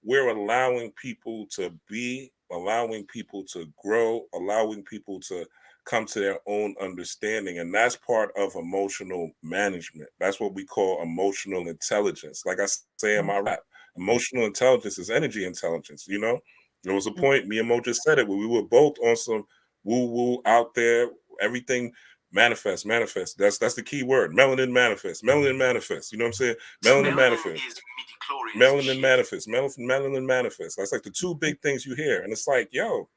we're allowing people to be, allowing people to grow, allowing people to come to their own understanding. And that's part of emotional management. That's what we call emotional intelligence. Like I say in my rap, emotional intelligence is energy intelligence, There was a point, me and Mo just said it, where we were both on some woo-woo out there, everything manifest, manifest. That's the key word. Melanin manifest. Melanin manifest. You know what I'm saying? Melanin manifest. Melanin manifest. Melanin manifest. That's like the two big things you hear. And it's like, yo,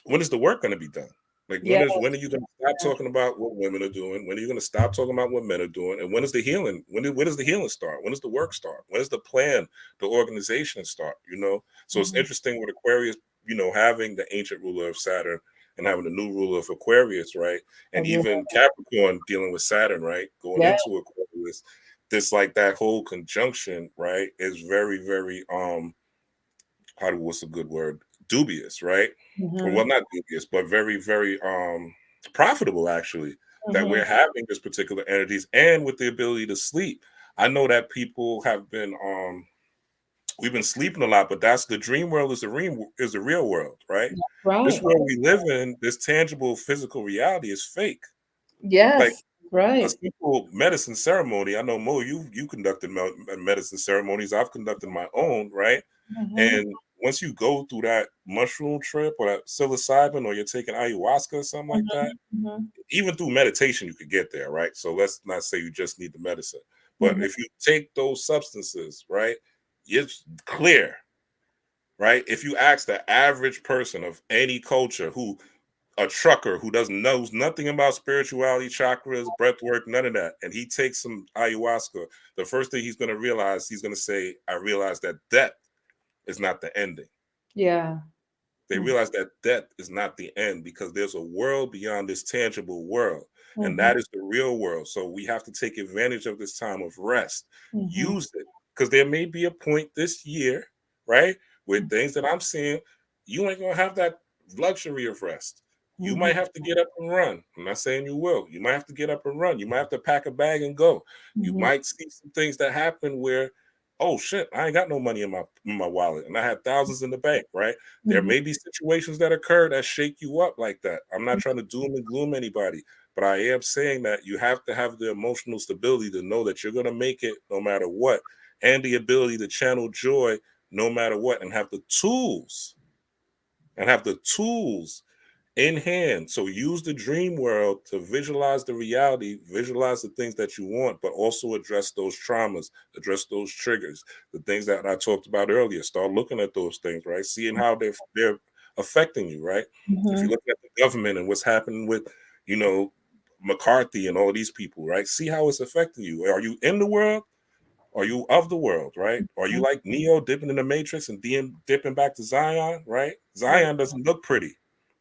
when is the work going to be done? Like when
Yes.
are you going to stop talking about what women are doing? When are you going to stop talking about what men are doing? And when is the healing? When does the healing start? When does the work start? When does the plan, the organization start? You know, so it's interesting with Aquarius, you know, having the ancient ruler of Saturn and having the new ruler of Aquarius, right? And even Capricorn dealing with Saturn, right? Going into Aquarius, this like that whole conjunction, right, is very, very what's a good word? Dubious, right? Or well, not dubious, but very, very profitable actually, that we're having this particular energies and with the ability to sleep. I know that people have been we've been sleeping a lot, but that's the dream world is the real world, right? This
Right.
world we live in, this tangible physical reality is fake. Like
Yes.
a
Right.
simple medicine ceremony. I know Mo, you conducted medicine ceremonies. I've conducted my own, right? And once you go through that mushroom trip or that psilocybin, or you're taking ayahuasca or something like that, even through meditation, you could get there, right? So let's not say you just need the medicine, but if you take those substances, right, it's clear, right? If you ask the average person of any culture who a trucker who knows nothing about spirituality, chakras, breath work, none of that, and he takes some ayahuasca, the first thing he's going to realize, he's going to say, I realize that death is not the ending.
Yeah.
They realize that death is not the end because there's a world beyond this tangible world, and that is the real world. So we have to take advantage of this time of rest, use it, because there may be a point this year, right, with things that I'm seeing, you ain't gonna have that luxury of rest. You might have to get up and run. I'm not saying you will. You might have to get up and run. You might have to pack a bag and go. You might see some things that happen where, oh shit, I ain't got no money in my wallet, and I had thousands in the bank, right? There may be situations that occur that shake you up like that. I'm not trying to doom and gloom anybody, but I am saying that you have to have the emotional stability to know that you're going to make it no matter what, and the ability to channel joy no matter what, and have the tools in hand. So use the dream world to visualize the reality, visualize the things that you want, but also address those traumas, address those triggers, the things that I talked about earlier. Start looking at those things, right? Seeing how they're affecting you, right? If you look at the government and what's happening with, you know, McCarthy and all these people, right? See how it's affecting you. Are you in the world? Are you of the world, right? Are you like Neo dipping in the Matrix and dipping back to Zion, right? Zion doesn't look pretty,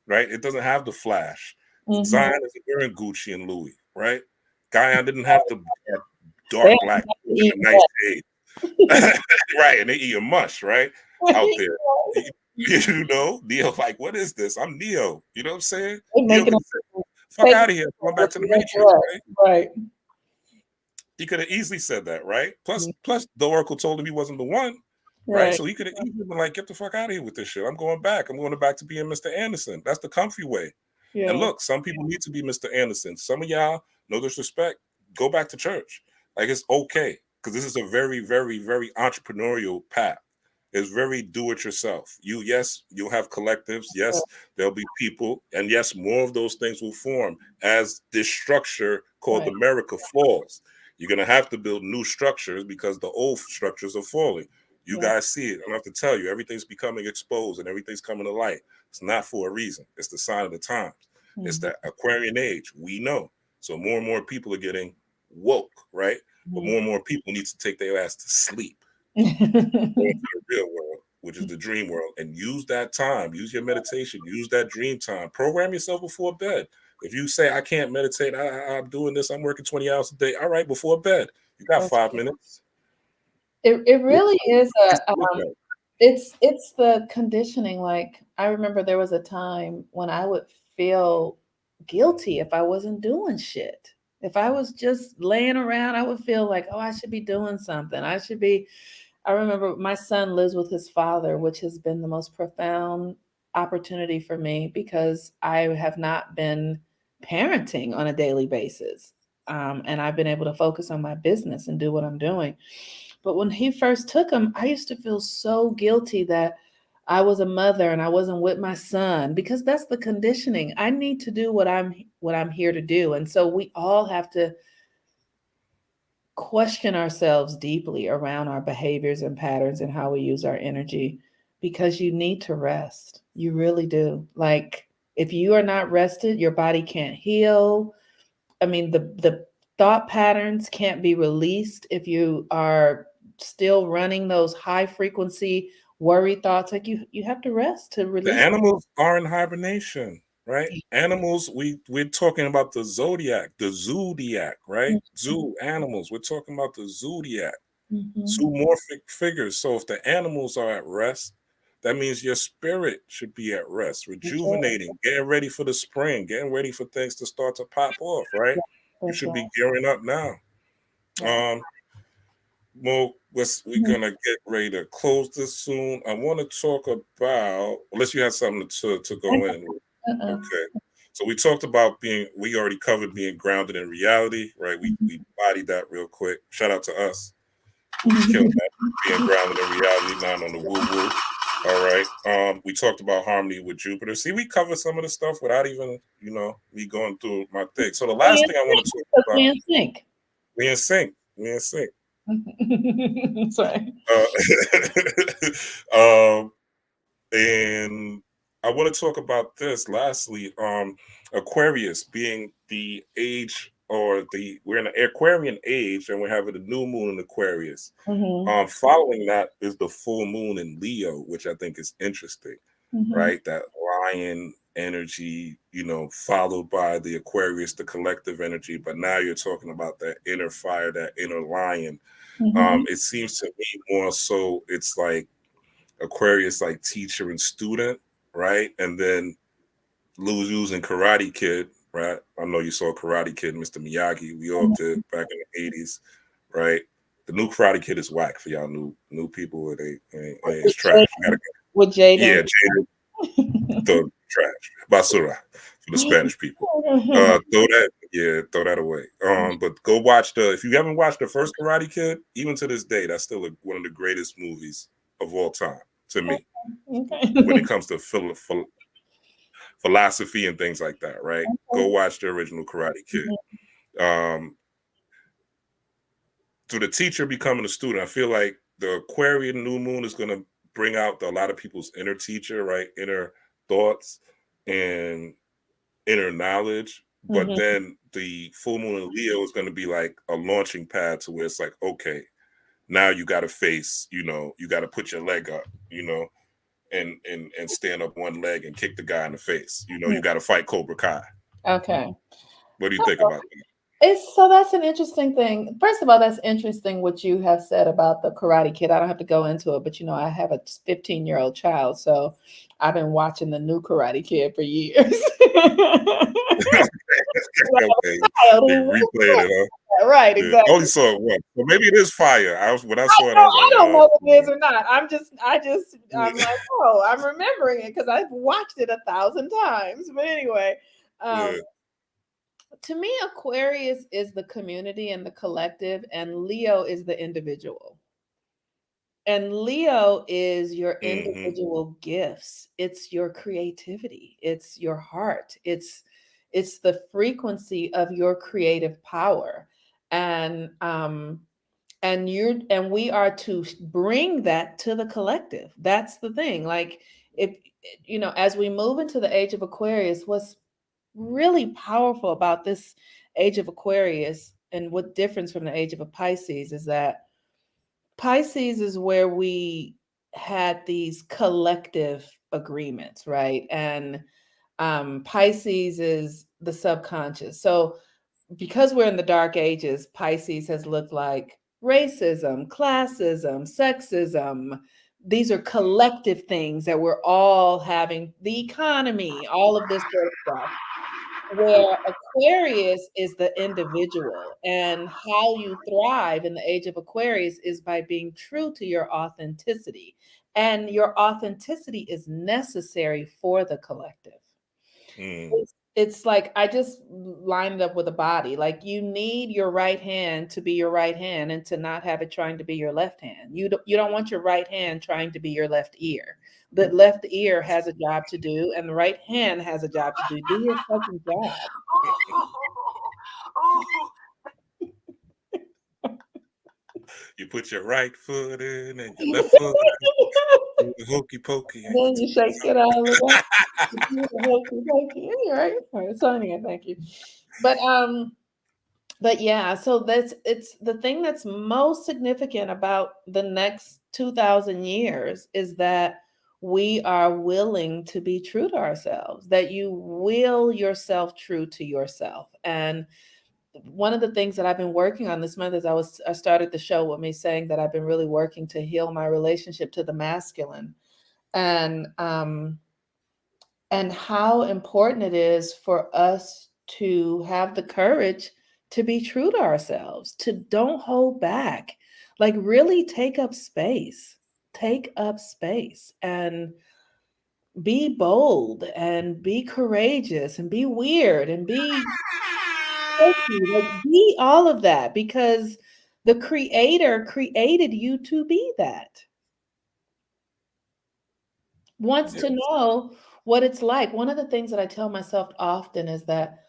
right? It doesn't have the flash. Zion isn't wearing Gucci and Louis, right? Zion didn't have the dark black and a nice shade, right? And they eat a mush, right? Out there. You know, Neo, like, what is this? I'm Neo. You know what I'm saying? Neo could say, fuck out of here. Going back to the Matrix, right?
Right.
He could have easily said that, right? Plus, the Oracle told him he wasn't the one, right? So he could have easily been like, get the fuck out of here with this shit. I'm going back. I'm going back to being Mr. Anderson. That's the comfy way. And look, some people need to be Mr. Anderson. Some of y'all, no disrespect, go back to church. Like, it's okay. Because this is a very, very, very entrepreneurial path. It's very do-it-yourself. Yes, you'll have collectives. Yes, there'll be people. And yes, more of those things will form as this structure called America falls. You're going to have to build new structures because the old structures are falling. You guys see it. I don't have to tell you. Everything's becoming exposed and everything's coming to light. It's not for a reason. It's the sign of the times. It's that Aquarian age. We know. So more and more people are getting woke, right? But more and more people need to take their ass to sleep. Go into the real world, which is the dream world, and use that time. Use your meditation. Use that dream time. Program yourself before bed. If you say, I can't meditate, I'm doing this, I'm working 20 hours a day. All right, before bed. You got 5 minutes.
It really is it's the conditioning. Like, I remember there was a time when I would feel guilty if I wasn't doing shit. If I was just laying around, I would feel like, oh, I should be doing something. I remember my son lives with his father, which has been the most profound opportunity for me because I have not been parenting on a daily basis. And I've been able to focus on my business and do what I'm doing. But when he first took him, I used to feel so guilty that I was a mother and I wasn't with my son, because that's the conditioning. I need to do what I'm here to do. And so we all have to question ourselves deeply around our behaviors and patterns and how we use our energy, because you need to rest. You really do. Like, if you are not rested, your body can't heal. I mean, the thought patterns can't be released if you are still running those high frequency worry thoughts. Like, you have to rest to
The
release.
animals are in hibernation, right? Animals, we're talking about the zodiac, right? Zoo animals. We're talking about the zodiac,
Mhm.
zoomorphic figures. So if the animals are at rest, that means your spirit should be at rest,
That's right.
rejuvenating, getting ready for the spring, getting ready for things to start to pop off, right?
Yeah,
You
that's
should
right.
be gearing up now.
Right.
Um, well, we're
Mhm.
gonna get ready to close this soon. I want to talk about, unless you have something to go in.
Uh-uh.
Okay. So we talked about we already covered being grounded in reality, right? We bodied that real quick. Shout out to us. We killed that. Being grounded in reality, not on the woo woo. All right. We talked about harmony with Jupiter. See, we covered some of the stuff without even, me going through my thing. So the
We
last
in
thing I want to
sync,
talk
'cause
about,
we in sync.
we in sync. We in sync.
Sorry.
Um, and I want to talk about this lastly. Aquarius being the age, or we're in the Aquarian age, and we're having the new moon in Aquarius.
Mhm.
Following that is the full moon in Leo, which I think is interesting,
Mhm.
right? That lion energy, followed by the Aquarius, the collective energy. But now you're talking about that inner fire, that inner lion.
Mhm.
It seems to me more so it's like Aquarius, like teacher and student, right? And then using Karate Kid, right? I know you saw Karate Kid, Mr. Miyagi. We all did back in the 80s, right? The new Karate Kid is whack for y'all new people. It's
With
trash. You
Jaden.
gotta,
With Jaden.
yeah, Jada, the trash. Basura for the Spanish people. Throw that away. But go watch if you haven't watched the first Karate Kid, even to this day, that's still one of the greatest movies of all time to me when
Okay.
it comes to philosophy and things like that, right? Go watch the original Karate Kid. Um, to the teacher becoming a student, I feel like the Aquarian new moon is going to bring out a lot of people's inner teacher, right? Inner thoughts and inner knowledge. But
Mhm.
then the full moon in Leo is going to be like a launching pad to where it's like, okay, now you got to face, you got to put your leg up, and stand up one leg and kick the guy in the face. You got to fight Cobra Kai.
Okay.
What do you think about that?
That's an interesting thing. First of all, that's interesting what you have said about the Karate Kid. I don't have to go into it, but I have a 15-year-old child, so I've been watching the new Karate Kid for years.
Okay,
Child
they
who-
replayed it, huh?
Right,
Yeah, I only
exactly.
saw it once. Well, maybe it is fire. When I
I
saw it, I
know,
was
I
like,
don't
oh,
know if it is or not. I'm like, oh, I'm remembering it because I've watched it 1,000 times. But anyway,
yeah.
um, to me, Aquarius is the community and the collective, and Leo is the individual. And Leo is your
Mm-hmm.
individual gifts. It's your creativity. It's your heart. It's the frequency of your creative power. And we are to bring that to the collective. That's the thing. Like, if as we move into the age of Aquarius, what's really powerful about this age of Aquarius and what difference from the age of a Pisces is that Pisces is where we had these collective agreements, right? And Pisces is the subconscious. So because we're in the dark ages, Pisces has looked like racism, classism, sexism. These are collective things that we're all having, the economy, all of this sort of stuff. Where Aquarius is the individual, and how you thrive in the age of Aquarius is by being true to your authenticity. And your authenticity is necessary for the collective.
Mm.
it's like I just lined it up with a body. Like you need your right hand to be your right hand and to not have it trying to be your left hand. You don't want your right hand trying to be your left ear. The left ear has a job to do and the right hand has a job to do. Do your fucking job.
You put your right foot in and your left foot in, hokey pokey.
And then you shake it all the way. Right? All right. So anyway, thank you. But yeah, so it's the thing that's most significant about the next 2000 years is that we are willing to be true to ourselves, that you will yourself true to yourself. And one of the things that I've been working on this month is I started the show with me saying that I've been really working to heal my relationship to the masculine. And how important it is for us to have the courage to be true to ourselves, to don't hold back, like really take up space and be bold and be courageous and be weird and be quirky, like be all of that because the creator created you to be that. Wants to know what it's like. One of the things that I tell myself often is that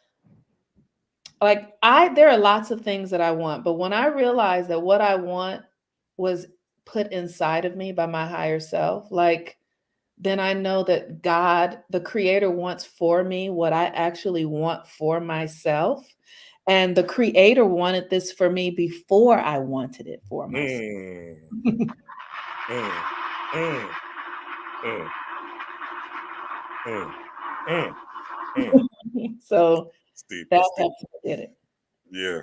like there are lots of things that I want, but when I realize that what I want was put inside of me by my higher self, like then I know that God, the creator, wants for me what I actually want for myself. And the creator wanted this for me before I wanted it for myself. So
Steve,
that's how I did it.
Yeah.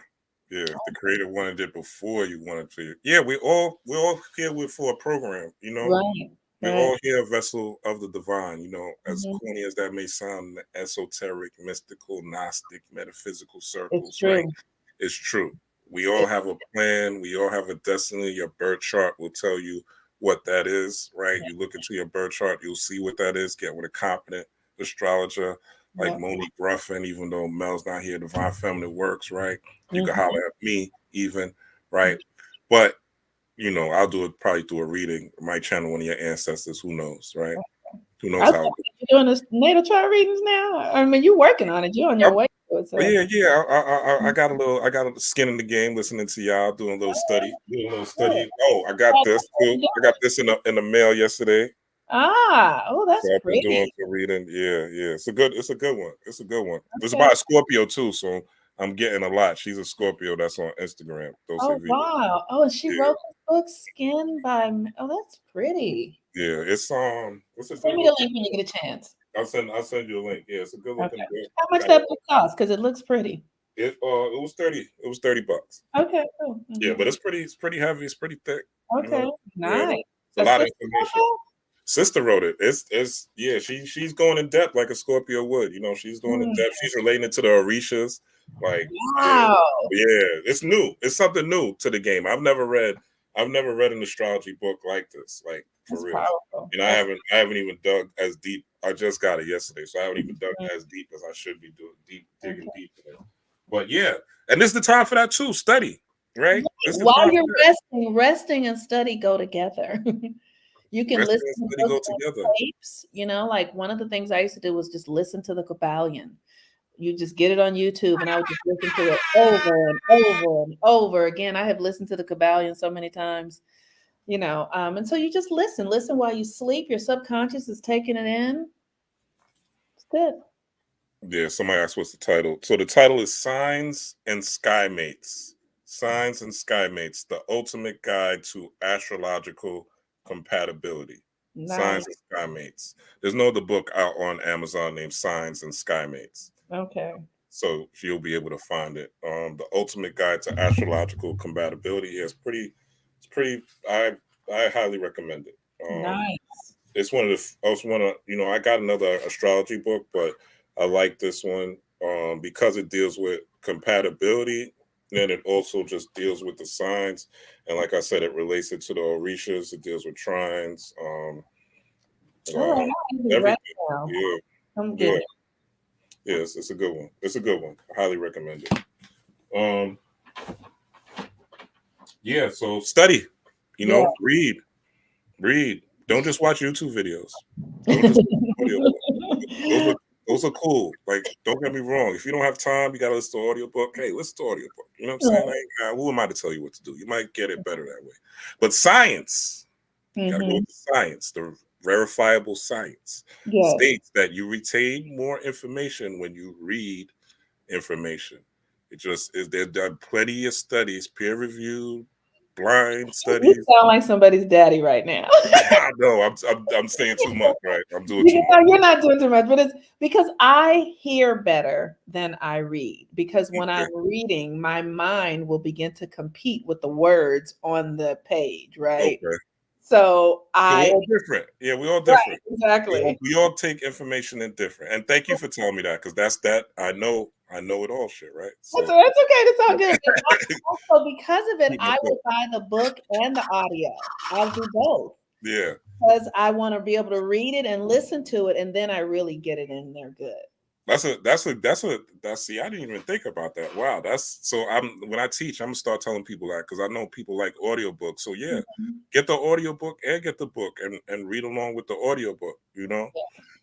The creator wanted it before you wanted to. Yeah, we're all here for a program, you know.
Right.
We're all here a vessel of the divine, you know, as
Mhm.
corny as that may sound, esoteric, mystical, gnostic, metaphysical
It's
circles,
true.
right? It's true. We all have a plan. We all have a destiny. Your birth chart will tell you what that is, right? You look into your birth chart, you'll see what that is. Get with a competent astrologer like Monique Ruffin, even though Mel's not here, Divine Feminine works, right? You can holler at me even, right? But you know, I'll probably do a reading. Might channel one of your ancestors. Who knows, right? Who knows how?
You're doing this natal chart readings now. I mean, you're working on it. You're on your way to it. So.
Yeah. I got a little skin in the game, listening to y'all, doing a little study. Oh, I got this too. I got this in the mail yesterday.
That's
So I've been
pretty.
doing some reading. Yeah. It's a good one. It's about a Scorpio too, so I'm getting a lot. She's a Scorpio that's on Instagram.
Wow. Oh, and she wrote this book, Skin by. Oh, that's pretty.
Yeah, it's what's
Send me the link when you get a chance.
I'll send you a link. Yeah, it's a good looking book.
How much that book cost? Because it looks pretty.
It was $30. It was $30.
Okay, cool. Mm-hmm.
Yeah, but it's pretty heavy. It's pretty thick.
Okay, nice.
It's a lot of information. Sister wrote it. It's she's going in depth like a Scorpio would. You know, she's going in depth. She's relating it to the Orishas. Like, wow. It's new. It's something new to the game. I've never read an astrology book like this. Like for real. Powerful. You know, I haven't even dug as deep. I just got it yesterday, so I haven't even dug as deep as I should be doing. Digging deep in it. But yeah, and this is the time for that too. Study, right?
While you're resting and study go together. You can listen to those tapes, you know, like one of the things I used to do was just listen to the Kabbalion. You just get it on YouTube and I would just listen to it over and over and over again. I have listened to the Kabbalion so many times, you know, and so you just listen while you sleep. Your subconscious is taking it in. It's good.
Yeah, somebody asked what's the title. So the title is Signs and Skymates. Signs and Skymates, the ultimate guide to astrological compatibility. Nice. Signs and Skymates. There's no other book out on Amazon named Signs and Skymates.
Okay.
So you'll be able to find it. The ultimate guide to astrological compatibility is pretty. I highly recommend it.
Nice.
It's I got another astrology book, but I like this one because it deals with compatibility. And it also just deals with the signs. And like I said, it relates it to the Orishas. It deals with trines. Everything.
I'm good.
Yes, it's a good one. It's a good one. I highly recommend it. Yeah, so study,
Yeah.
read. Don't just watch YouTube videos. Don't just audio. Those are cool. Like, don't get me wrong. If you don't have time, you gotta listen to audiobook. Hey, listen to audiobook. You know what I'm saying? Like, who am I to tell you what to do? You might get it better that way. But science, gotta go with the science, the verifiable science
Yes.
states that you retain more information when you read information. It just is. There's done plenty of studies, peer reviewed, blind
You
studies.
sound like somebody's daddy right now.
I know I'm saying too much, right? I'm doing too much.
You're not doing too much, but it's because I hear better than I read. Because when I'm reading, my mind will begin to compete with the words on the page, right?
Okay.
So
We're all different. Yeah, we're all
right,
different.
exactly.
We all take information in different. And thank you for telling me that, because that's that. I know it all shit, right? So
That's okay. That's all good. And also, because of it, I will buy the book and the audio. I'll do both.
yeah.
Because I want to be able to read it and listen to it, and then I really get it in there good.
That's see, I didn't even think about that. Wow. When I teach, I'm gonna start telling people that, because I know people like audiobooks. So yeah, get the audiobook and get the book and read along with the audiobook, you know?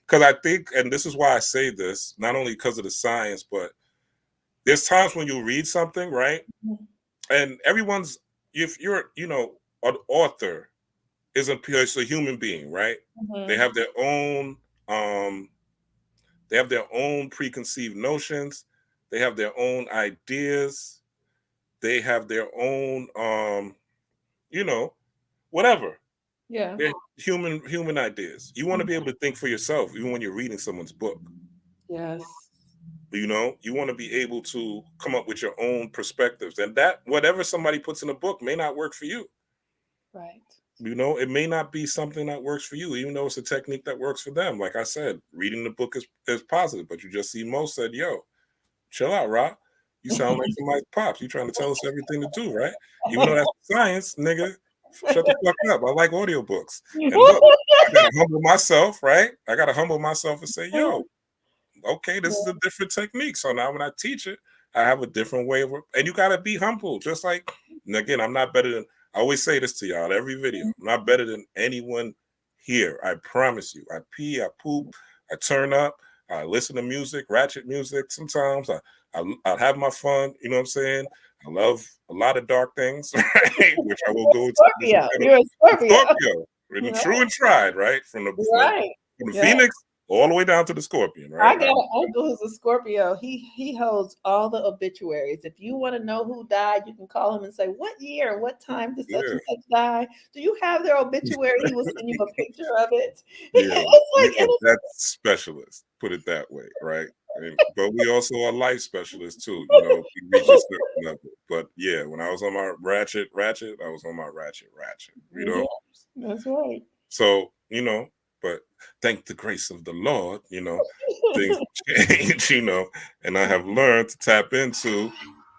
Because I think, and this is why I say this, not only because of the science, but there's times when you read something, right? And if you're, an author is a human being, right? They have their own, preconceived notions. They have their own ideas. They have their own, whatever.
Yeah.
They're human ideas. You want to be able to think for yourself, even when you're reading someone's book.
Yes.
You want to be able to come up with your own perspectives, and that whatever somebody puts in a book may not work for you.
Right.
It may not be something that works for you, even though it's a technique that works for them. Like I said, reading the book is positive, but you just see Mo said, yo, chill out, Rob. You sound like somebody's pops. You trying to tell us everything to do, right? Even though that's science, nigga. Shut the fuck up. I like audiobooks. And look, I gotta humble myself, right? I gotta humble myself and say, yo, okay, this is a different technique. So now when I teach it, I have a different way of it. And you gotta be humble. Just like, and again, I'm not better than, I always say this to y'all every video. I'm not better than anyone here. I promise you. I pee, I poop, I turn up, I listen to music, ratchet music. Sometimes I have my fun. You know what I'm saying? I love a lot of dark things, right? Which I will go into.
Scorpio. You're a Scorpio.
True and tried, right? From the Phoenix all the way down to the Scorpion, right?
I got an uncle who's a Scorpio. He holds all the obituaries. If you want to know who died, you can call him and say, what year, what time did such and such die? Do you have their obituary? He will send you a picture of it.
Yeah,
it's
that's specialist, put it that way, right? But we also are life specialists too, we reach a certain level. But yeah, when I was on my ratchet, I was on my ratchet,
That's right.
So, but thank the grace of the Lord, things change, and I have learned to tap into.
You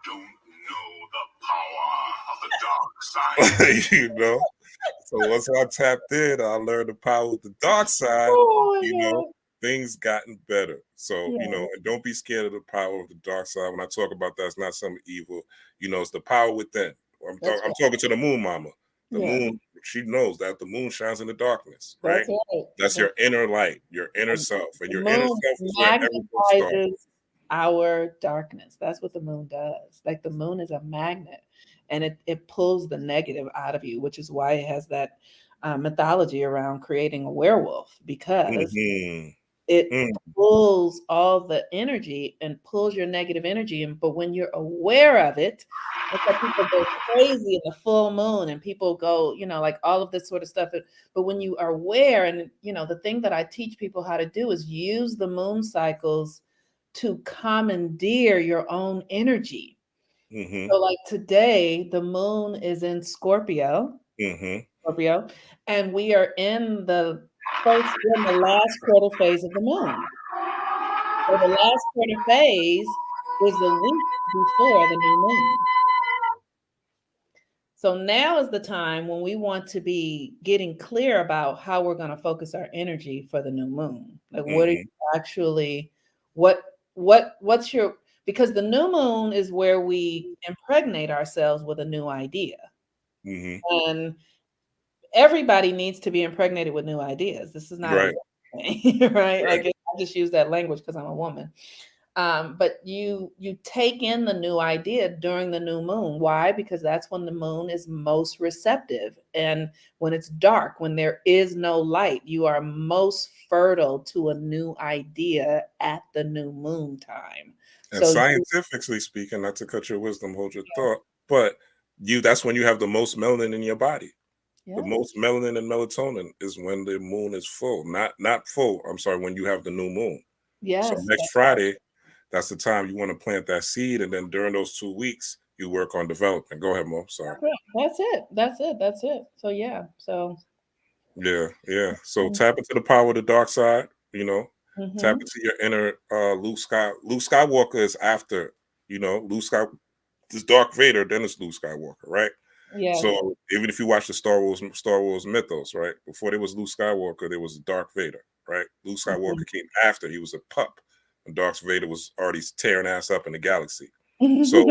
don't know the power of the dark side.
So once I tapped in, I learned the power of the dark side, things gotten better. So, and don't be scared of the power of the dark side. When I talk about that, it's not something evil, it's the power within. I'm talking to the moon mama. The moon, she knows that the moon shines in the darkness, right? That's your inner light, your inner self. And your inner self is where everything starts.
Our darkness. That's what the moon does. Like the moon is a magnet, and it pulls the negative out of you, which is why it has that mythology around creating a werewolf, because it pulls all the energy and pulls your negative energy. But when you're aware of it, it's like people go crazy in the full moon and people go, like all of this sort of stuff. But when you are aware, and the thing that I teach people how to do is use the moon cycles to commandeer your own energy. So like today, the moon is in Scorpio, and we are in the last quarter phase of the moon. So the last quarter phase is a week before the new moon. So now is the time when we want to be getting clear about how we're going to focus our energy for the new moon. Like what are you actually, what what's your, because the new moon is where we impregnate ourselves with a new idea.
Mm-hmm.
And everybody needs to be impregnated with new ideas. This is not
Right.
a thing, right?
Right.
Like I just use that language because I'm a woman. But you take in the new idea during the new moon. Why? Because that's when the moon is most receptive. And when it's dark, when there is no light, you are most fertile to a new idea at the new moon time.
And
So
scientifically speaking, not to cut your wisdom, hold your thought, but that's when you have the most melanin in your body. The
yeah,
most melanin and melatonin is when the moon is full. Not full. I'm sorry, when you have the new moon. So
yes,
next Friday, that's the time you want to plant that seed, and then during those 2 weeks, you work on development. Go ahead, Mo. Sorry.
that's it. That's it. That's it. So yeah. So
Yeah. So tap into the power of the dark side. Tap
mhm.
into your inner Luke Sky. Luke Skywalker is after. Luke Sky. This Dark Vader, then it's Luke Skywalker, right?
Yes.
So even if you watch the Star Wars mythos, right? Before there was Luke Skywalker, there was Dark Vader, right? Luke Skywalker came after. He was a pup, and Darth Vader was already tearing ass up in the galaxy. So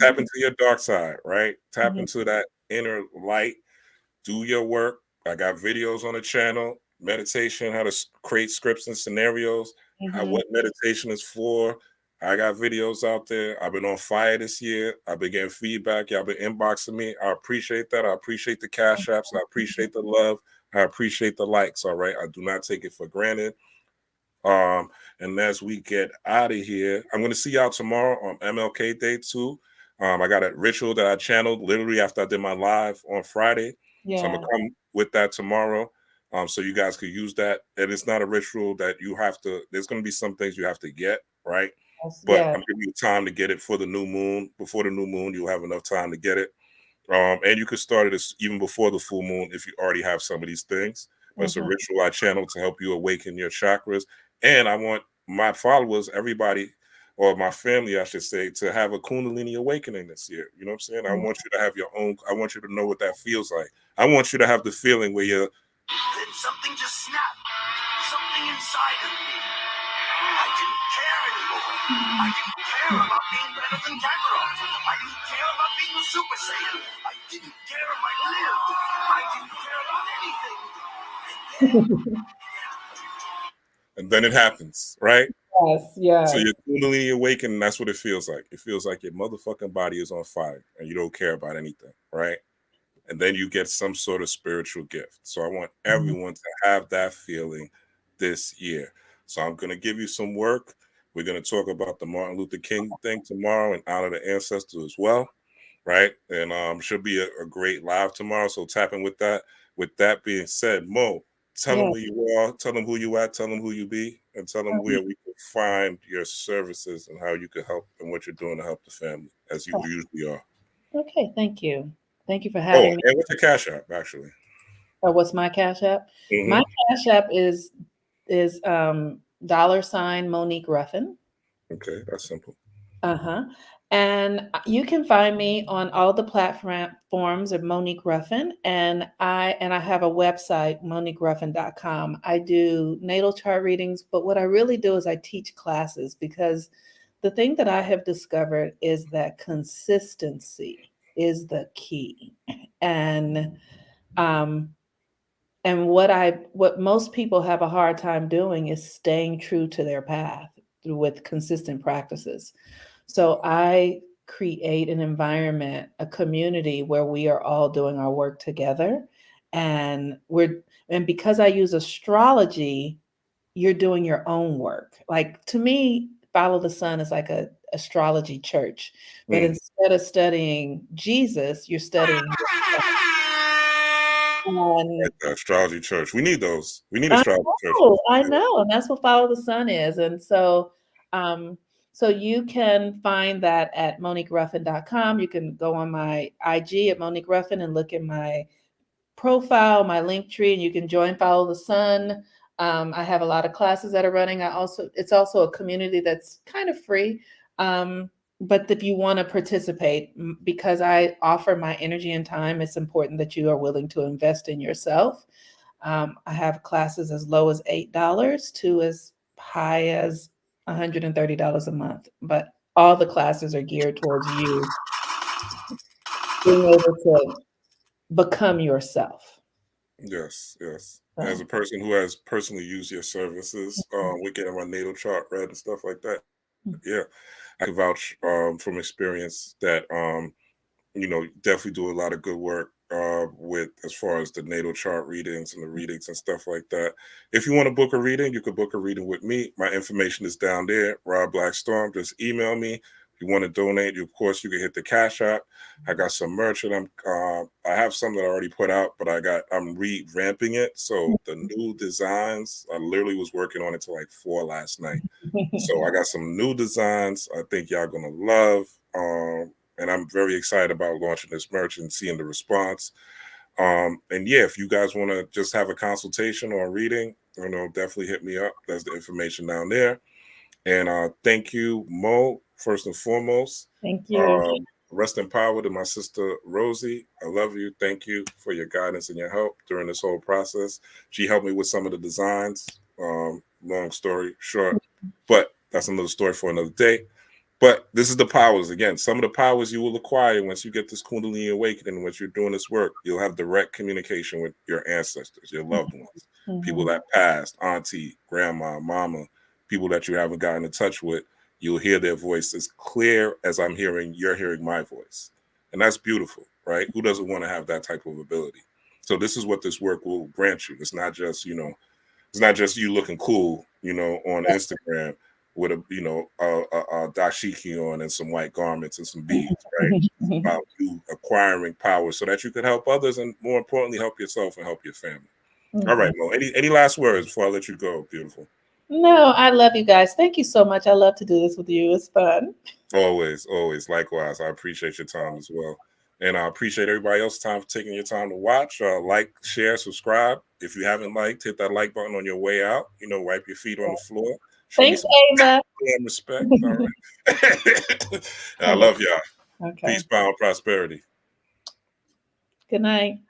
tap into your dark side, right? Tap into that inner light. Do your work. I got videos on the channel, meditation, how to create scripts and scenarios, what meditation is for. I got videos out there. I've been on fire this year. I've been getting feedback. Y'all been inboxing me. I appreciate that. I appreciate the cash apps. I appreciate the love. I appreciate the likes. All right. I do not take it for granted. And as we get out of here, I'm going to see y'all tomorrow on MLK Day too. I got a ritual that I channeled literally after I did my live on Friday. So I'm
Yeah.
going to come with that tomorrow. So you guys could use that. And it's not a ritual that you have to, there's going to be some things you have to get, right? But
Yeah.
I'm giving you time to get it for the new moon. Before the new moon, you'll have enough time to get it. And you could start it even before the full moon if you already have some of these things. But it's a ritual I channel to help you awaken your chakras. And I want my followers, everybody, or my family, I should say, to have a Kundalini awakening this year. You know what I'm saying? I want you to have your own, I want you to know what that feels like. I want you to have the feeling where you're.
Then something just snapped. Something inside of me. I didn't care anymore. I didn't care about being better than Kakarot. I didn't care about being a Super Saiyan. I didn't care if I lived. I didn't care about anything.
And then it happens, right?
Yes. Yes.
So your Kundalini awakening, that's what it feels like. It feels like your motherfucking body is on fire and you don't care about anything, right? And then you get some sort of spiritual gift. So I want everyone to have that feeling this year. So I'm going to give you some work. We're going to talk about the Martin Luther King thing tomorrow and honor the ancestors as well, right? And should be a great live tomorrow. So tap in with that. With that being said, Mo, tell them where you are, tell them who you at, tell them who you be, and tell them where we can find your services and how you can help and what you're doing to help the family, as you usually are.
Okay. Thank you. Thank you for having me.
And what's your Cash App, actually?
Oh, what's my Cash App? My Cash App is $ Monique Ruffin.
Okay, that's simple.
And you can find me on all the platforms of Monique Ruffin, and I have a website, moniqueruffin.com. I do natal chart readings, but what I really do is I teach classes, because the thing that I have discovered is that consistency is the key. And what most people have a hard time doing is staying true to their path with consistent practices. So I create an environment, a community where we are all doing our work together. And because I use astrology, you're doing your own work. Like, to me, Follow the Sun is like a astrology church. But instead of studying Jesus, you're studying
Like the astrology church. We need those. We need
I
astrology churches.
know, I know, and that's what Follow the Sun is. And so, so you can find that at moniqueruffin.com. You can go on my IG at Monique Ruffin and look at my profile, my link tree, and you can join Follow the Sun. I have a lot of classes that are running. It's also a community that's kind of free. But if you want to participate, because I offer my energy and time, it's important that you are willing to invest in yourself. I have classes as low as $8 to as high as $130 a month, but all the classes are geared towards you being able to become yourself.
Yes, yes.
So,
As a person who has personally used your services, with getting my natal chart read and stuff like that, yeah, I can vouch from experience that definitely do a lot of good work with as far as the natal chart readings and the readings and stuff like that. If you want to book a reading, you could book a reading with me. My information is down there, Rob Blackstorm. Just email me. If you want to donate, of course, you can hit the Cash App. I got some merch and I have some that I already put out, but I'm revamping it. So the new designs, I literally was working on it till like 4 last night. So I got some new designs I think y'all gonna love. And I'm very excited about launching this merch and seeing the response. And yeah, if you guys want to just have a consultation or a reading, definitely hit me up. There's the information down there. And thank you, Mo, first and foremost.
thank you.
Rest in power to my sister Rosie. I love you. Thank you for your guidance and your help during this whole process. She helped me with some of the designs. Long story short, but that's another story for another day. But this is the powers. Again, some of the powers you will acquire once you get this Kundalini awakening, once you're doing this work. You'll have direct communication with your ancestors, your loved ones, people that passed, auntie, grandma, mama, people that you haven't gotten in touch with. You'll hear their voice as clear as you're hearing my voice. And that's beautiful, right? Who doesn't want to have that type of ability? So this is what this work will grant you. It's not just, it's not just you looking cool, on Instagram with a dashiki on and some white garments and some beads, right? It's about you acquiring power so that you can help others and more importantly, help yourself and help your family. All right, Mo, any last words before I let you go? Beautiful.
No, I love you guys. Thank you so much. I love to do this with you. It's fun.
Always, always. Likewise. I appreciate your time as well. And I appreciate everybody else's time for taking your time to watch. Like, share, subscribe. If you haven't liked, hit that like button on your way out. Wipe your feet on the floor.
Thanks, Ava.
Respect. All right. I love y'all.
Okay.
Peace, power, and prosperity.
Good night.